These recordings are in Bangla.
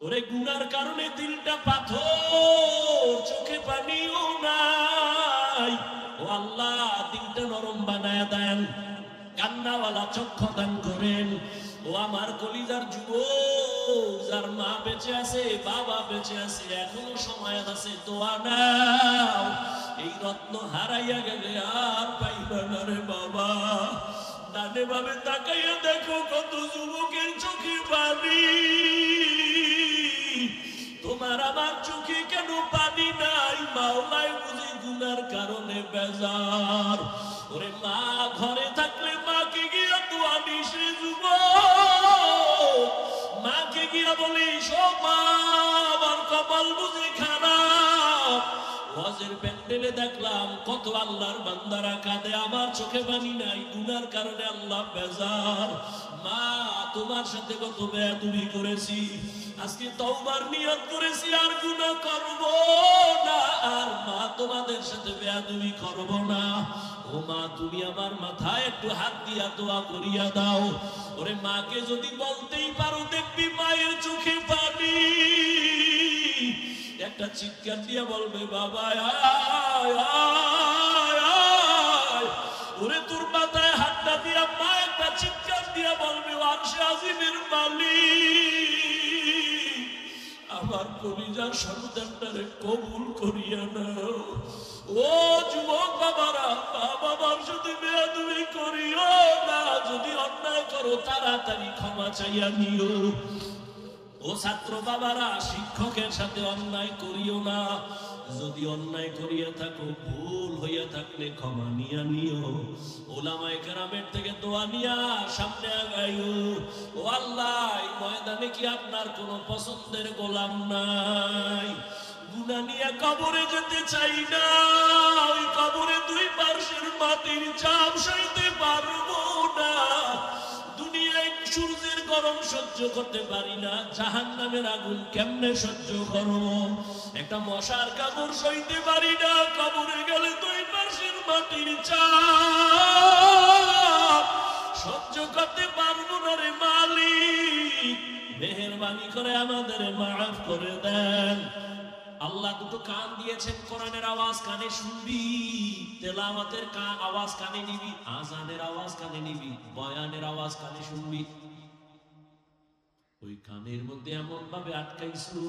ওরে গুনার কারণে দিলটা পাথর, চোখে পানিও নাই। ও আল্লাহ, দিলটা নরম বানায় দেন, কান্নাওয়ালা চক্ষু দান করেন। ও আমার কলিজার যুবক, যার মা বেঁচে আছে, বাবা বেঁচে আছে, এখনো সময় আছে, দোয়া নাও। এই রত্ন হারাইয়া গেলে আর পাইবা না রে বাবা। ডানে বামে তাকাইয়া দেখো কত যুবকের চোখে পানি। তোমার আমার চোখে কেন পানি নাই? মাওলাই বুঝি গুনার কারণে বেজার। ওরে মা ঘরে থাকলে মাকে গিয়া দোয়া দিস রে যুবক, মাকে গিয়া বলিস, ও মা আমার কপাল বুঝি খারাপ। ওয়াজের প্যান্ডেলে দেখলাম কত আল্লাহর বান্দারা কাঁদে, আমার চোখে পানি নাই, গুনার কারণে আল্লাহ বেজার। মা তোমার সাথে কত বেয়াদবি করেছি, আজকে তওবার নিয়ত করেছি আর গুনাহ করব না। আর মা তোমাদের সাথে বেয়াদবি করব না। ও মা, তুমি আমার মাথায় একটু হাত দিয়া দোয়া করিয়া দাও। ওরে মাকে যদি বলতেই পারো, দেখবি মায়ের চোখে পানি। একটা চিৎকার দিয়া বলবে, বাবা আয় আয় আয়। ওরে তোর মাথায় হাতটা দিয়া মা একটা চিৎকার দিয়া বলবে, আরশে আজিমের মালিক, আমার কলিজার সন্তানটারে কবুল করিয়া নাও। ও যুবক বাবারা, বাবার সাথে বেয়াদবি করিও না। যদি অন্যায় করো তাড়াতাড়ি ক্ষমা চাইয়া নিও। ও ছাত্র বাবারা, শিক্ষকের সাথে অন্যায় করিও না। যদি অন্যায় করিয়া থাকো, ভুল হইয়া থাকলে ক্ষমা নিয়া নিও। ওলামায়ে কেরামের থেকে দোয়া নিয়া সামনে আগাইও। ও আল্লাহ, এই ময়দানে কি আপনার কোনো পছন্দের গোলাম নাই? গুনাহ নিয়ে কবরে যেতে চাই না। ওই কবরে দুই পার্শ্বের মাটির চাপ সইতে পারবো না। দুনিয়ায় সূর্যের গরম সহ্য করতে পারি না, জাহান্নামের আগুন কেমনে সহ্য করব? একটা মশার কামড় সইতে পারি না, কবরে গেলে দুই পার্শ্বের মাটির চাপ সহ্য করতে পারবো না রে মালিক। মেহেরবানি করে আমাদের মাফ করে দেন। আল্লাহ দুটো কান দিয়েছেন, কোরআনের আওয়াজ কানে শুনবি, তেলাওয়াতের আওয়াজ কানে নিবি, আজানের আওয়াজ কানে নিবি, বয়ানের আওয়াজ কানে শুনবি। ওই কানের মধ্যে এমন ভাবে আটকাইছো,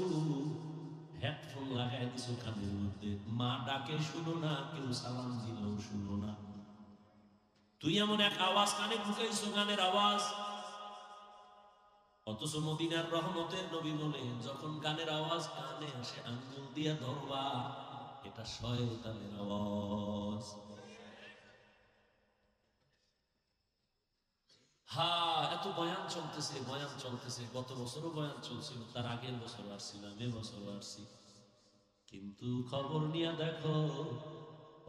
হেডফোন লাগাই দিছো কানের মধ্যে, মা ডাকে শুনো না, কেউ সালাম দিলেও শুনো না। তুই এমন এক আওয়াজ কানে ঢুকাইছো, গানের আওয়াজ। অথচ মদিনার রহমতের নবী বলেন, যখন গানের আওয়াজ কানে আসে আঙ্গুল দিয়া ধরবা, এটা শয়তানের আওয়াজ। এত বয়ান চলতেছে, বয়ান চলতেছে। গত বছরও বয়ান চলছিল, তার আগের বছর আসছিলাম, এবছরও আসছি। কিন্তু খবর নিয়ে দেখো,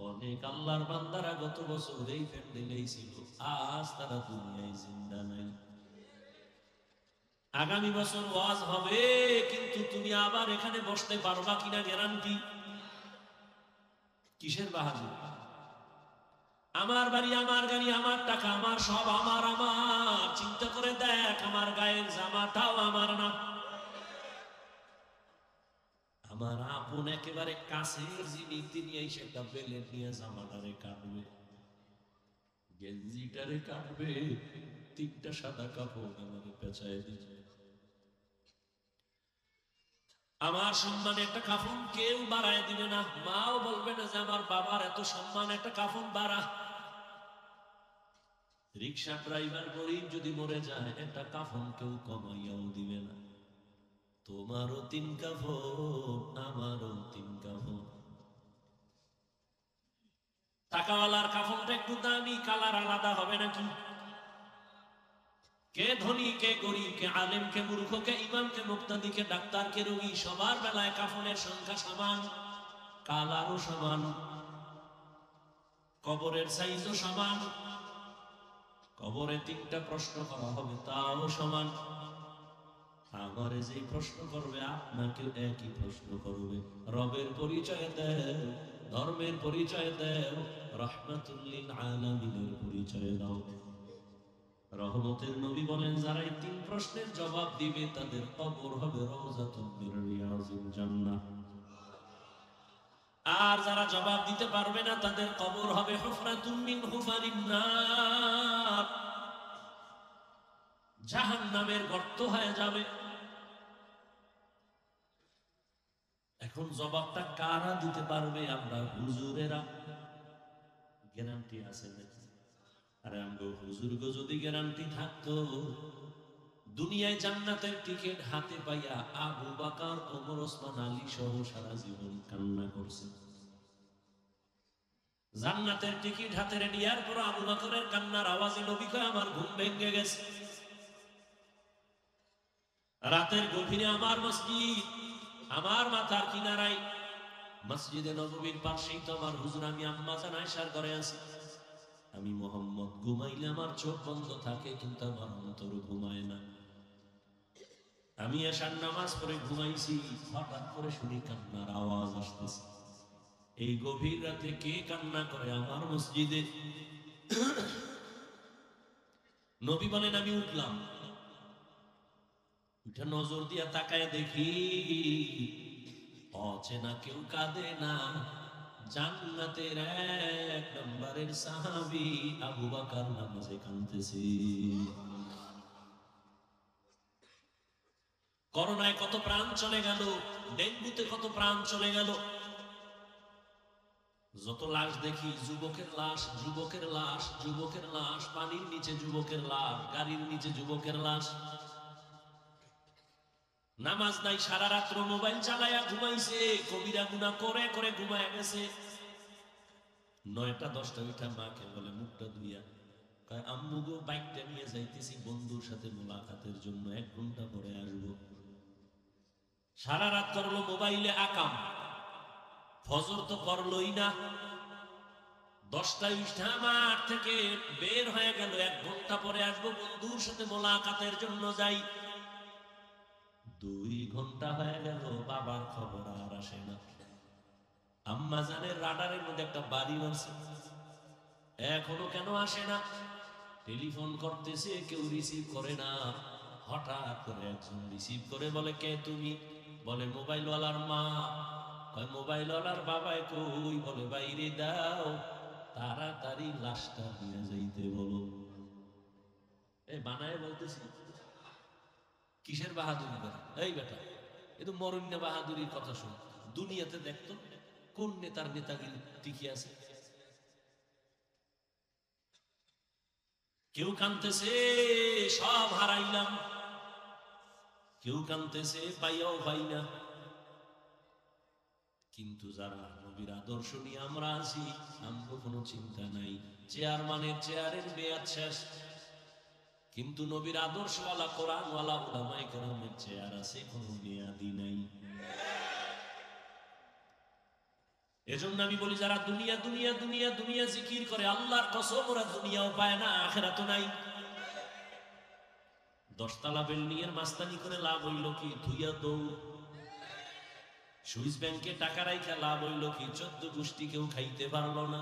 অনেক আল্লাহর বান্দারা গত বছর এই প্যান্ডেলেই ছিল, আজ তারা দুনিয়ায় জিন্দা নাই। আগামী বছর ওয়াজ হবে, কিন্তু তুমি আবার এখানে বসতে পারবা কিনা গ্যারান্টি? কিসের বাহাদুর? আমার বাড়ি, আমার গাড়ি, আমার টাকা, আমার সব আমার আমার। চিন্তা করে দেখ, আমার গায়ের জামাটাও আমার না। আমার আপন একেবারে কাছের যিনি, তিনি এসে একটা বেলেট নিয়ে জামাটারে কাটবে, গেঞ্জিটারে কাটবে, তিনটা সাদা কাপড় আমাকে পেঁচায় দিচ্ছে। আমার সম্মানে একটা কাফন কেউ বাড়ায় দিবে না। মাও বলবে না যে আমার বাবার এত সম্মান, একটা কাফন বাড়া। রিক্সা ড্রাইভার গরিব যদি মরে যায়, একটা কাফন কেউ কমাইয়াও দিবে না। তোমারও তিন কাফন, আমারও তিন কাফন। টাকাওয়ালার কাফনটা একটু দামি, কালার আলাদা হবে নাকি? কে ধনী, কে গরিব, কে আলেম, কে মূর্খ, কে ইমাম, কে মুক্তাদি, কে ডাক্তার, কে রোগী, সবার বেলায় কাফনের সংখ্যা সমান, কালারও সমান, কবরের সাইজও সমান। কবরে তিনটা প্রশ্ন করা হবে, তাও সমান। আমারে যে প্রশ্ন করবে, আপনাকে একই প্রশ্ন করবে। রবের পরিচয় দেও, ধর্মের পরিচয় দেও, রাহমাতুল লিল আলামিনের পরিচয় দাও। রহমতের নবী বলেন, যারা এই 3 প্রশ্নের জবাব দিবে তাদের কবর হবে রওজাতুম মির রিয়াজিল জান্নাহ। আর যারা জবাব দিতে পারবে না তাদের কবর হবে হুফরাতুম মিন হুফারিন নার, জাহান্নামের গর্ত হয়ে যাবে। এখন জবাবটা কারা দিতে পারবে? আমরা হুজুরেরা। গ্যারান্টি আছে নাকি? আরে আমগো হুজুরগো যদি গ্যারান্টি থাকতো, দুনিয়ায় জান্নাতের টিকিট হাতে পাইয়া আবু বকর, ওমর, ওসমান, আলী সহ সারা জীবন কান্না করছে। জান্নাতের টিকিট হাতে রেডিয়ার পর আবু বকরের কান্নার আওয়াজে নবী কয়, আমার ঘুম ভেঙে গেছে। রাতের গভীরে আমার মসজিদ, আমার মাথার কিনারায় মসজিদে নববীর পাশেই তো আমার হুজুর, আমি আম্মা জান আয়েশার ঘরে আছি। আমি মোহাম্মদ ঘুমাইলে আমার চোখ বন্ধ থাকে, কিন্তু আমার অন্তর ঘুমায় না। আমি এশার নামাজ পড়ে ঘুমাইছি, হঠাৎ করে শুনি কান্নার আওয়াজ আসতেছে। এই গভীর রাতে কে কান্না করে আমার মসজিদে? নবী বলেন, আমি উঠলাম, উঠে নজর দিয়া তাকায় দেখি অচেনা কেউ কাঁদে না, জান্নাতের 1 নম্বরের সাহাবী আবু বকর নামাজে কাঁদতেছে। করোনায় কত প্রাণ চলে গেল, ডেঙ্গুতে কত প্রাণ চলে গেল। যত লাশ দেখি, যুবকের লাশ, যুবকের লাশ, যুবকের লাশ, পানির নিচে যুবকের লাশ, গাড়ির নিচে যুবকের লাশ। নামাজ নাই, সারা রাত্র মোবাইল চালায়া ঘুমাইছে, কবিরা গুনাহ করে করে ঘুমায় গেছে। 9টা 10টা উঠা মাকে বলে মুখটা ধুইয়া, কয় আম্মু গো, বাইকটা নিয়ে যাইতেছি বন্ধুর সাথে মোলাকাতের জন্য, 1 ঘন্টা পরে আসবো। সারা রাত করলো মোবাইলে আকাম, ফজর তো করলোই না। 10টায় উঠা মাঠ থেকে বের হয়ে গেল, 1 ঘন্টা পরে আসবো বন্ধুর সাথে মোলাকাতের জন্য যাই। 2 ঘন্টা হয়ে গেল, বাবার খবর আর আসে না। আম্মা জানের রাডারের মধ্যে একটা বাড়ি মারছে, এখনো কেন আসে না? টেলিফোন করতেছে, কেউ রিসিভ করে না। হঠাৎ করে একজন রিসিভ করে বলে, কে তুমি? বলে মোবাইলওয়ালার মা। কয় মোবাইলওয়ালার বাবাই কই? বলে বাইরে দাও, তাড়াতাড়ি লাশটা নিয়ে যাইতে বলো। এই বানায় বলতেছি, কিসের বাহাদুরি করে? এই বেটা, এ তো মরণ্য বাহাদুরির কথা শুন। দুনিয়াতে দেখতো কোন নেতার নেতাগিরি টিকে আছে? কেউ কানতেছে সব হারাইলাম, কেউ কানতেছে পাইয়াও পাই না। কিন্তু যারা নবীর আদর্শ নিয়ে আমরা আছি, আমরা কোনো চিন্তা নাই। চেয়ারম্যানের চেয়ারের মেয়াদ শেষ, কিন্তু নবীর আদর্শওয়ালা কোরআনওয়ালা উলামায়ে কেরামের চেয়ার আছে, কোনো মেয়াদি নাই। এজন্য আমি বলি, যারা দুনিয়া দুনিয়া দুনিয়া দুনিয়া জিকির করে, আল্লাহর কসম ওরা দুনিয়াও পায় না, আখিরাতও নাই। 10 তলা বিল্ডিংয়ের মাস্তানি করে লাভ হইল কি? ধুইয়া দৌড়। সুইস ব্যাংকে টাকা রাইখা লাভ হইল কি? 14 গোষ্ঠী কেউ খাইতে পারলো না।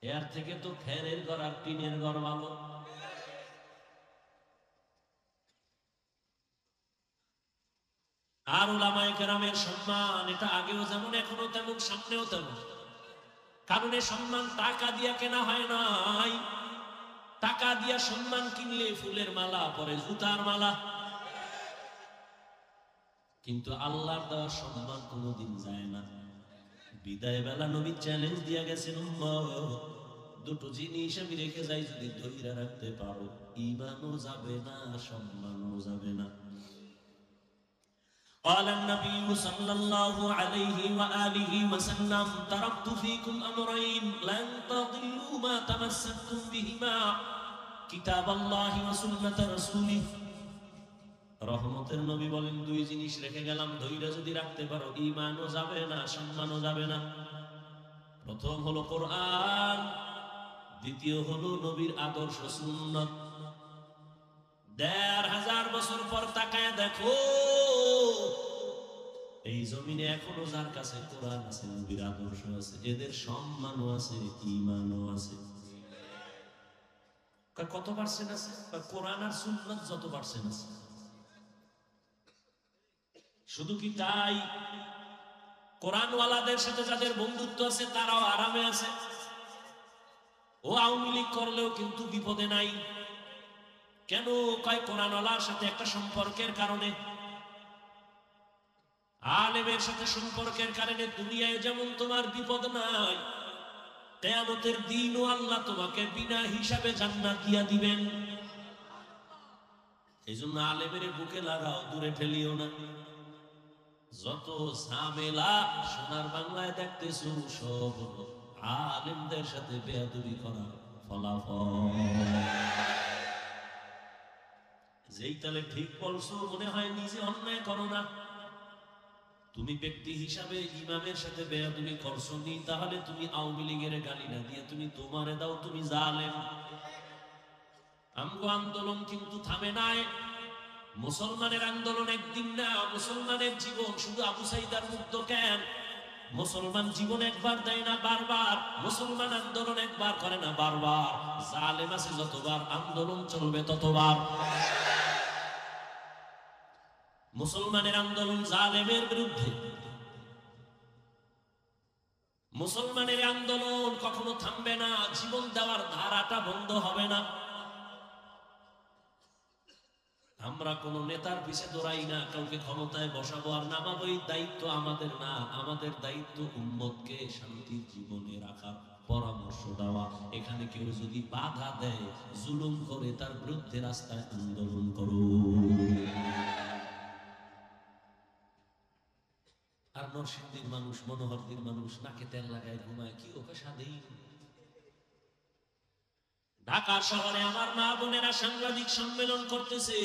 এর থেকে তো খেরের ঘর আর টিনের ঘর ভালো। আর উলামায়ে কেরামের সম্মান, এটা আগেও যেমন এখনো তেমন, সামনেও তেমন। কারণ এই সম্মান টাকা দিয়া কেনা হয় নাই। টাকা দিয়া সম্মান কিনলে ফুলের মালা পরে, জুতার মালা। কিন্তু আল্লাহর দেওয়া সম্মান কোনোদিন যায় না। বিদায় বেলা নবী চ্যালেঞ্জ দিয়া গেছেন, উম্মত, 2টো জিনিস আমি রেখে যাই, যদি ধইরা রাখতে পারো, ঈমানও যাবে না, সম্মানও যাবে না। قال النبي صلى الله عليه وآله وسلم تركت فيكم أمرين لن تضلوا ما تمسكتم بهما كتاب الله وسنة رسوله। রহমতের নবী বলেন, 2 জিনিস রেখে গেলাম, ধৈর্য যদি রাখতে পারো, ঈমানও যাবে না, সম্মানও যাবে না। প্রথম হলো কোরআন, দ্বিতীয় হলো নবীর আদর্শ সুন্নাত। 1500 বছর পর তাকায় দেখো, এই জমিনে এখনো যার কাছে কোরআন আছে, নবীর আদর্শ আছে, এদের সম্মানও আছে, ঈমানও আছে। কত পার্সেন্ট আছে? কোরআন আর সুন্নাত যত পার্সেন্ট আছে। শুধু কি তাই, কোরআনওয়ালাদের সাথে যাদের বন্ধুত্ব আছে তারাও আরামে আছে। ও আওয়ামী লীগ করলেও কিন্তু বিপদে নাই। কেন? কয় কোরআনওয়ালার সাথে একটা সম্পর্কের কারণে, আলেমের সাথে সম্পর্কের কারণে দুনিয়ায় যেমন তোমার বিপদ নাই, কিয়ামতের দিনও আল্লাহ তোমাকে বিনা হিসাবে জান্নাত দিয়া দিবেন। এই জন্য আলেমের বুকে লাগাও, দূরে ফেলিও না। যত ঝামেলা সোনার বাংলায় দেখতেছো সব আলেমদের সাথে বেয়াদবি করা ফলাফল। যেই তালে ঠিক বলছো মনে হয় নিজে অন্যায় করো না। তুমি ব্যক্তি হিসাবে ইমামের সাথে বেয়াদবি করছো নি, তাহলে তুমি আওয়ামী লীগের গালি না দিয়ে তুমি তোমারে দাও, তুমি জালেম। আমগো আন্দোলন কিন্তু থামে নাই। মুসলমানের আন্দোলন একদিন না, মুসলমানের জীবন শুধু আবু সাইদার মুক্ত কেন? মুসলমান জীবন একবার দেয় না, বারবার। মুসলমান আন্দোলন একবার করে না, বারবার। জালেম আছে যতবার, আন্দোলন চলবে ততবার। মুসলমানের আন্দোলন জালেমের বিরুদ্ধে। মুসলমানের আন্দোলন কখনো থামবে না, জীবন দেওয়ার ধারাটা বন্ধ হবে না। আমরা কোন নেতার পিছে দৌড়াই না, কাউকে ক্ষমতায় বসাবো আর নামাবো, এই দায়িত্ব আমাদের না। আমাদের দায়িত্ব উম্মতকে শান্তির জীবনে রাখার পরামর্শ দেওয়া। এখানে কেউ যদি বাধা দেয়, জুলুম করে, তার বিরুদ্ধে রাস্তায় আন্দোলন করো। আর নরসিংদীর মানুষ, মনোহরদীর মানুষ নাকে তেল লাগায় ঘুমায়, কি ওকে স্বাধীন। ঢাকা শহরে আমার মা বোনেরা সাংবাদিক সম্মেলন করতেছে,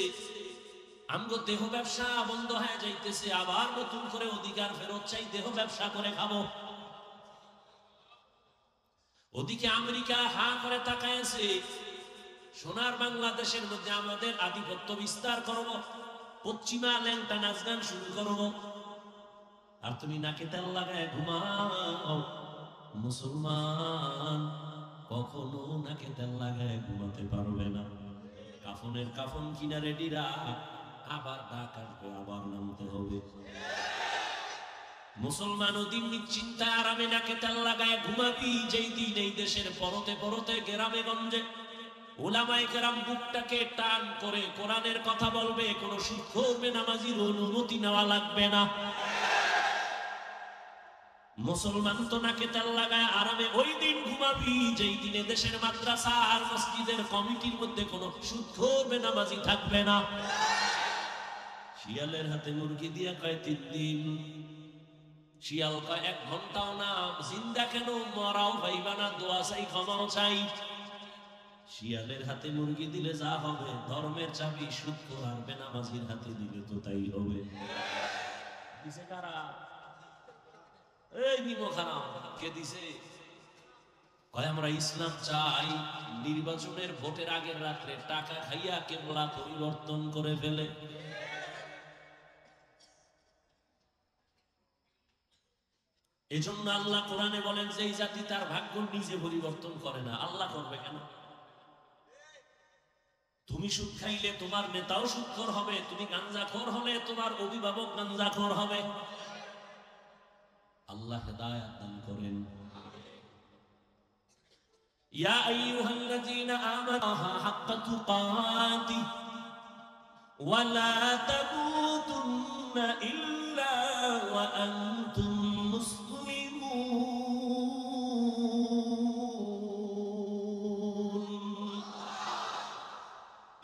আমগো দেহ ব্যবসা বন্ধ হয়ে যাইতেছে, আবার নতুন করে অধিকার ফেরত চাই, দেহ ব্যবসা করে খাবো। ওদিকে আমেরিকা হা করে তাকাইছে, সোনার বাংলাদেশের মধ্যে আমাদের আধিপত্য বিস্তার করব, পশ্চিমা ল্যাংটা নাচ গান শুরু করব। আর তুমি নাকে তেল লাগায় ঘুমাও। মুসলমান কখনো নাকে তেল লাগায় ঘুমাতে পারবে না। কাফনের কাফন কিনা রেডি রাখ, আবার ডাক আসবে, আবার নামতে হবে। মুসলমান ওদিন নিশ্চিন্তা আরামে নাকে তেল লাগায় ঘুমাবি, যেই দিন এই দেশের পরতে পরতে গ্রামে গঞ্জে উলামায়ে কেরাম বুকটাকে টান করে কোরআনের কথা বলবে, কোন সুদখোর বেনামাজির অনুমতি নেওয়া লাগবে না। মুসলমান তো নাকে তেল লাগায় আরামে ওই দিন ঘুমাবি, যেই দিনে দেশের মাদ্রাসা আর মসজিদের কমিটির মধ্যে কোনো সুদখোর বেনামাজি থাকবে না। শিয়ালের হাতে মুরগি দিয়া কয় 3 দিন, শিয়াল কয় 1 ঘন্টাও না। জিন্দা কেন, মরাও পাইবা না, দোয়া চাই, ক্ষমাও চাই। শিয়ালের হাতে মুরগি দিলে যা হবে, ধর্মের চাবি সুদখোর আর বেনামাজির হাতে দিলে তো তাই হবে। দিছে কারা? এই নিমখানা কে দিছে? কয় আমরা ইসলাম চাই। নির্বাচনের ভোটের আগের রাত্রে টাকা খাইয়া কেবলা পরিবর্তন করে ফেলে। এজন্য আল্লাহ কোরআনে বলেন যে এই জাতি তার ভাগ্য নিজে পরিবর্তন করে না, আল্লাহ করবে কেন? তুমি সুদ খাইলে তোমার নেতাও সুদখোর হবে, তুমি গাঞ্জাখোর হলে তোমার অভিভাবক গাঞ্জাখোর হবে। আল্লাহ হেদায়েত দান করেন। ইয়া আইয়ুহাল্লাযীনা আমানু হাক্কা তুকাতি ওয়া লা তামুতুন্না ইল্লা ওয়া আনতুম মুসলিমুন।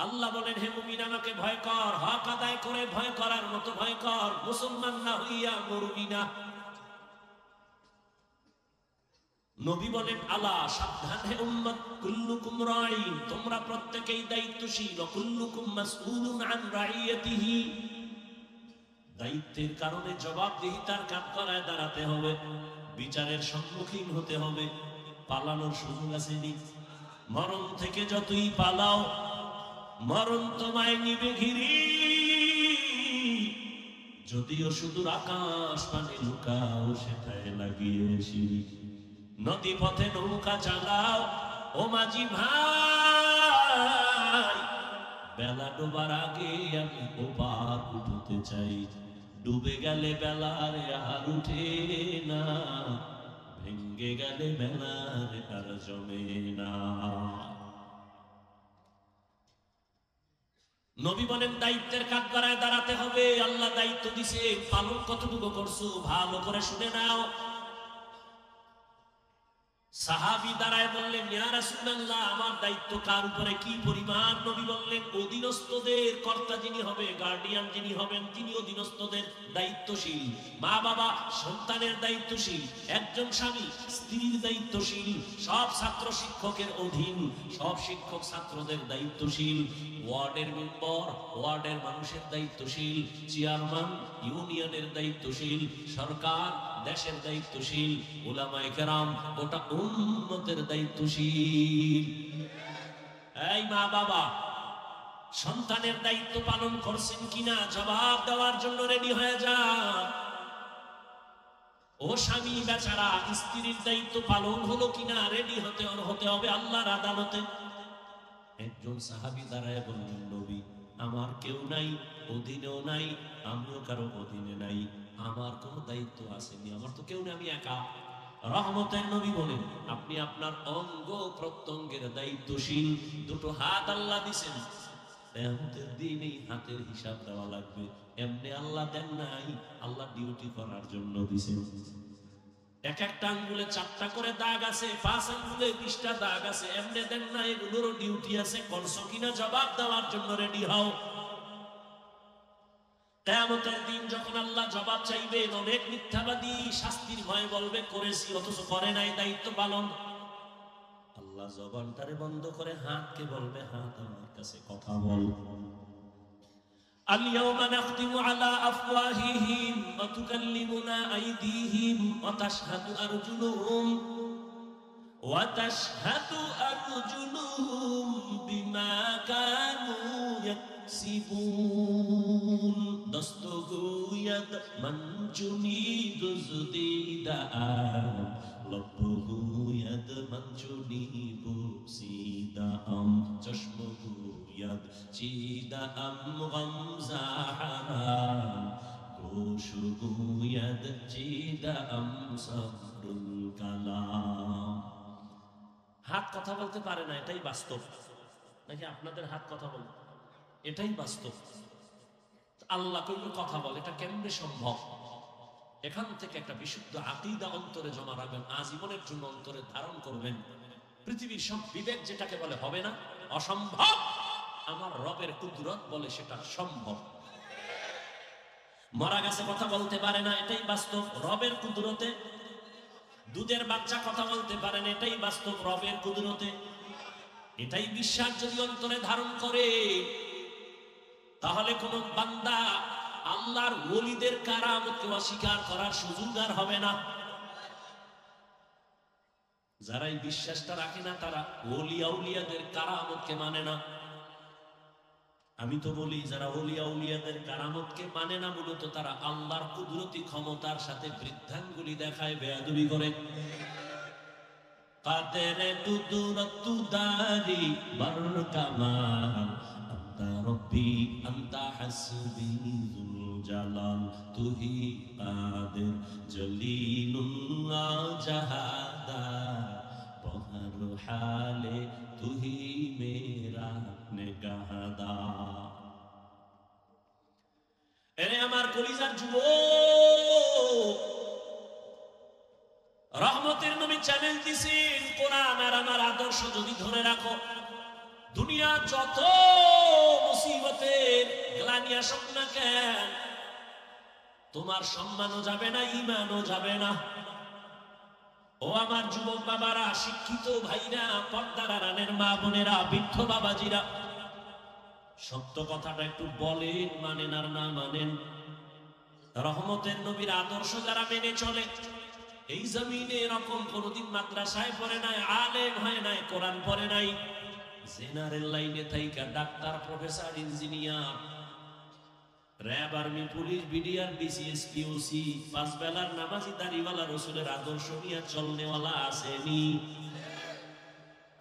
আল্লাহ বলেন, হে মুমিন আমাকে ভয় কর, হক আদায় করে ভয় করার মতো ভয় কর, মুসলমান না হইয়া মরবি না। নবী বলেন, আলা সাবধান হে উম্মত, কুল্লুকুম রাঈন, তোমরা প্রত্যেকেই দায়িত্বশীল, কুল্লুকুম মাসউলুন আন রাইয়াতিহি, দায়িত্বের কারণে জবাবদিহিতার কাঠগড়ায় দাঁড়াতে হবে, বিচারের সম্মুখীন হতে হবে। পালানোর সুযোগ আসেনি। মরণ থেকে যতই পালাও, মরণ তোমায় নিবে ঘিরি। যদিও সুদূর আকাশ পানে লুকাও, সেটায় লাগিয়ে নদী পথে নৌকা চালাও। ও মাঝি ভাই, চাই, বেলা ডোবার আগে আমি ওপার উঠতে চাই। ডুবে গেলে বেলার আর উঠে না, ভেঙ্গে গেলে বেলার আর জমে না। নবী বলেন দায়িত্বের কাঠগড়ায় দাঁড়াতে হবে। আল্লাহ দায়িত্ব দিছে, পালন কতটুকু করছো ভালো করে শুনে নাও। সাহাবী দাঁড়ায় বললেন, ইয়া রাসূলুল্লাহ, আমার দায়িত্ব কার উপরে কি পরিমাণ? নবী বললেন, অধীনস্থদের কর্তা যিনি হবে, গার্ডিয়ান যিনি হবেন, তিনি অধীনস্থদের দায়িত্বশীল। মা বাবা সন্তানের দায়িত্বশীল, একজন স্বামী স্ত্রীর দায়িত্বশীল, সব ছাত্র শিক্ষকের অধীন, সব শিক্ষক ছাত্রদের দায়িত্বশীল, ওয়ার্ডের মেম্বার ওয়ার্ডের মানুষের দায়িত্বশীল, চেয়ারম্যান ইউনিয়নের দায়িত্বশীল, সরকার দেশের দায়িত্বশীল, উলামায়ে কেরাম গোটা উম্মতের দায়িত্বশীল। এই মা বাবা সন্তানের দায়িত্ব পালন করছেন কিনা জবাব দেওয়ার জন্য রেডি হয়ে যান। ও স্বামী বেচারা, স্ত্রীর দায়িত্ব পালন হলো কিনা রেডি হতে হবে আল্লাহর আদালতে। একজন সাহাবী দাঁড়ায় বললেন, নবী, আমার কেউ নাই, অধীনেও নাই, আমিও কারো অধীনে নাই, আমার কোনো দায়িত্ব আসেনি, আমার তো কেউ নেই, আমি একা। রহমতের নবী বলেন, আপনি আপনার অঙ্গ প্রত্যঙ্গের দায়িত্বশীল। দুটো হাত আল্লাহ দিছেন, কিয়ামতের দিন এই হাতের হিসাব দেওয়া লাগবে। এমনি আল্লাহ দেন নাই, আল্লাহ ডিউটি করার জন্য দিছেন। এক একটা আঙ্গুলে 4টা করে দাগ আছে, 5 আঙ্গুলে 20টা দাগ আছে, এমনি দেন না, এগুলোরও ডিউটি আছে। করছো কিনা জবাব দেওয়ার জন্য রেডি হও। কিয়ামতের দিন যখন আল্লাহ জবাব চাইবেন, অনেক মিথ্যাবাদী শাস্তির ভয়ে বলবে করেছি, অথচ করে নাই দায়িত্ব পালন। আল্লাহ জবানটারে বন্ধ করে হাতকে বলবে, হাত আমার কাছে কথা বল। اليوم نختم على أفواههم وتكلمنا أيديهم وتشهد أرجلهم بما كانوا يكسبون دستگوید منجونی دزدیدم لبگوید منجونی بوسیدم چشمگوید چیدم غمزه حرام گوشگوید چیدم صبر الکلام। হাত কথা বলতে পারে না, এটাই বাস্তব। নাকি আপনাদের হাত কথা বলে? এটাই বাস্তব। আল্লাহ কইল কথা বল, এটা কেমনে সম্ভব? এখান থেকে একটা বিশুদ্ধ আকীদা অন্তরে জমা রাখবেন, আজীবনের জন্য অন্তরে ধারণ করবেন। পৃথিবীর সব বিবেক যেটাকে বলে হবে না, অসম্ভব, আমার রবের কুদরত বলে সেটা সম্ভব। মরা গাছে কথা বলতে পারে না, এটাই বাস্তব, রবের কুদরতে। দুধের বাচ্চা কথা বলতে পারে না, এটাই বাস্তব, রবের কুদরতে। এটাই বিশ্বাস যদি অন্তরে ধারণ করে, তাহলে কোন বান্দা আল্লাহর ওলিদের কারামতকে অস্বীকার করার সুযোগ আর হবে না। যারা এই বিশ্বাসটা রাখে না, তারা ওলিয়া উলিয়াদের কারামতকে মানে না। আমি তো বলি, যারা ওলিয়া উলিয়াদের কারামতকে মানে না, মূলত তারা আল্লাহর কুদরতি ক্ষমতার সাথে বৃদ্ধাঙ্গুলি দেখায়, বেয়াদবি করে। কাদের কুদরত দারি বরকামাল আনতা রব্বি আনতা হাসবি যুল জালাল তুহি কাদের জলিলুল্লাহ জাহাদা বহর হালে তুহি মেরা নেগাহদা। এরে আমার কলিজার যুবক, রহমতের নবী চ্যালেঞ্জ দিছেন, কোরআন আর আমার আদর্শ যদি ধরে রাখো, দুনিয়া যত মুসিবতের গ্লানি আসুক না কেন, তোমার সম্মানও যাবে না, ঈমানও যাবে না। ও আমার যুবক বাবারা, শিক্ষিত ভাইরা, পর্দার আড়ালের মা বোনেরা, বৃদ্ধ বাবাজিরা, সত্য কথাটা একটু বলেন, মানেন আর না মানেন, রহমতের নবীর আদর্শ যারা মেনে চলে, এই জমিনে এরকম কোনদিন মাদ্রাসায় পড়ে নাই, আলেম হয় নাই, কোরআন পড়ে নাই, জেনারেল লাইনে থাইকা doctor, professor, engineer, RAB, army, police, BDR, BCS, POC, 5 বেলার নামাজি, দাড়িওয়ালা, রসুলের আদর্শ নিয়ে চলনেওয়ালা আসেনি?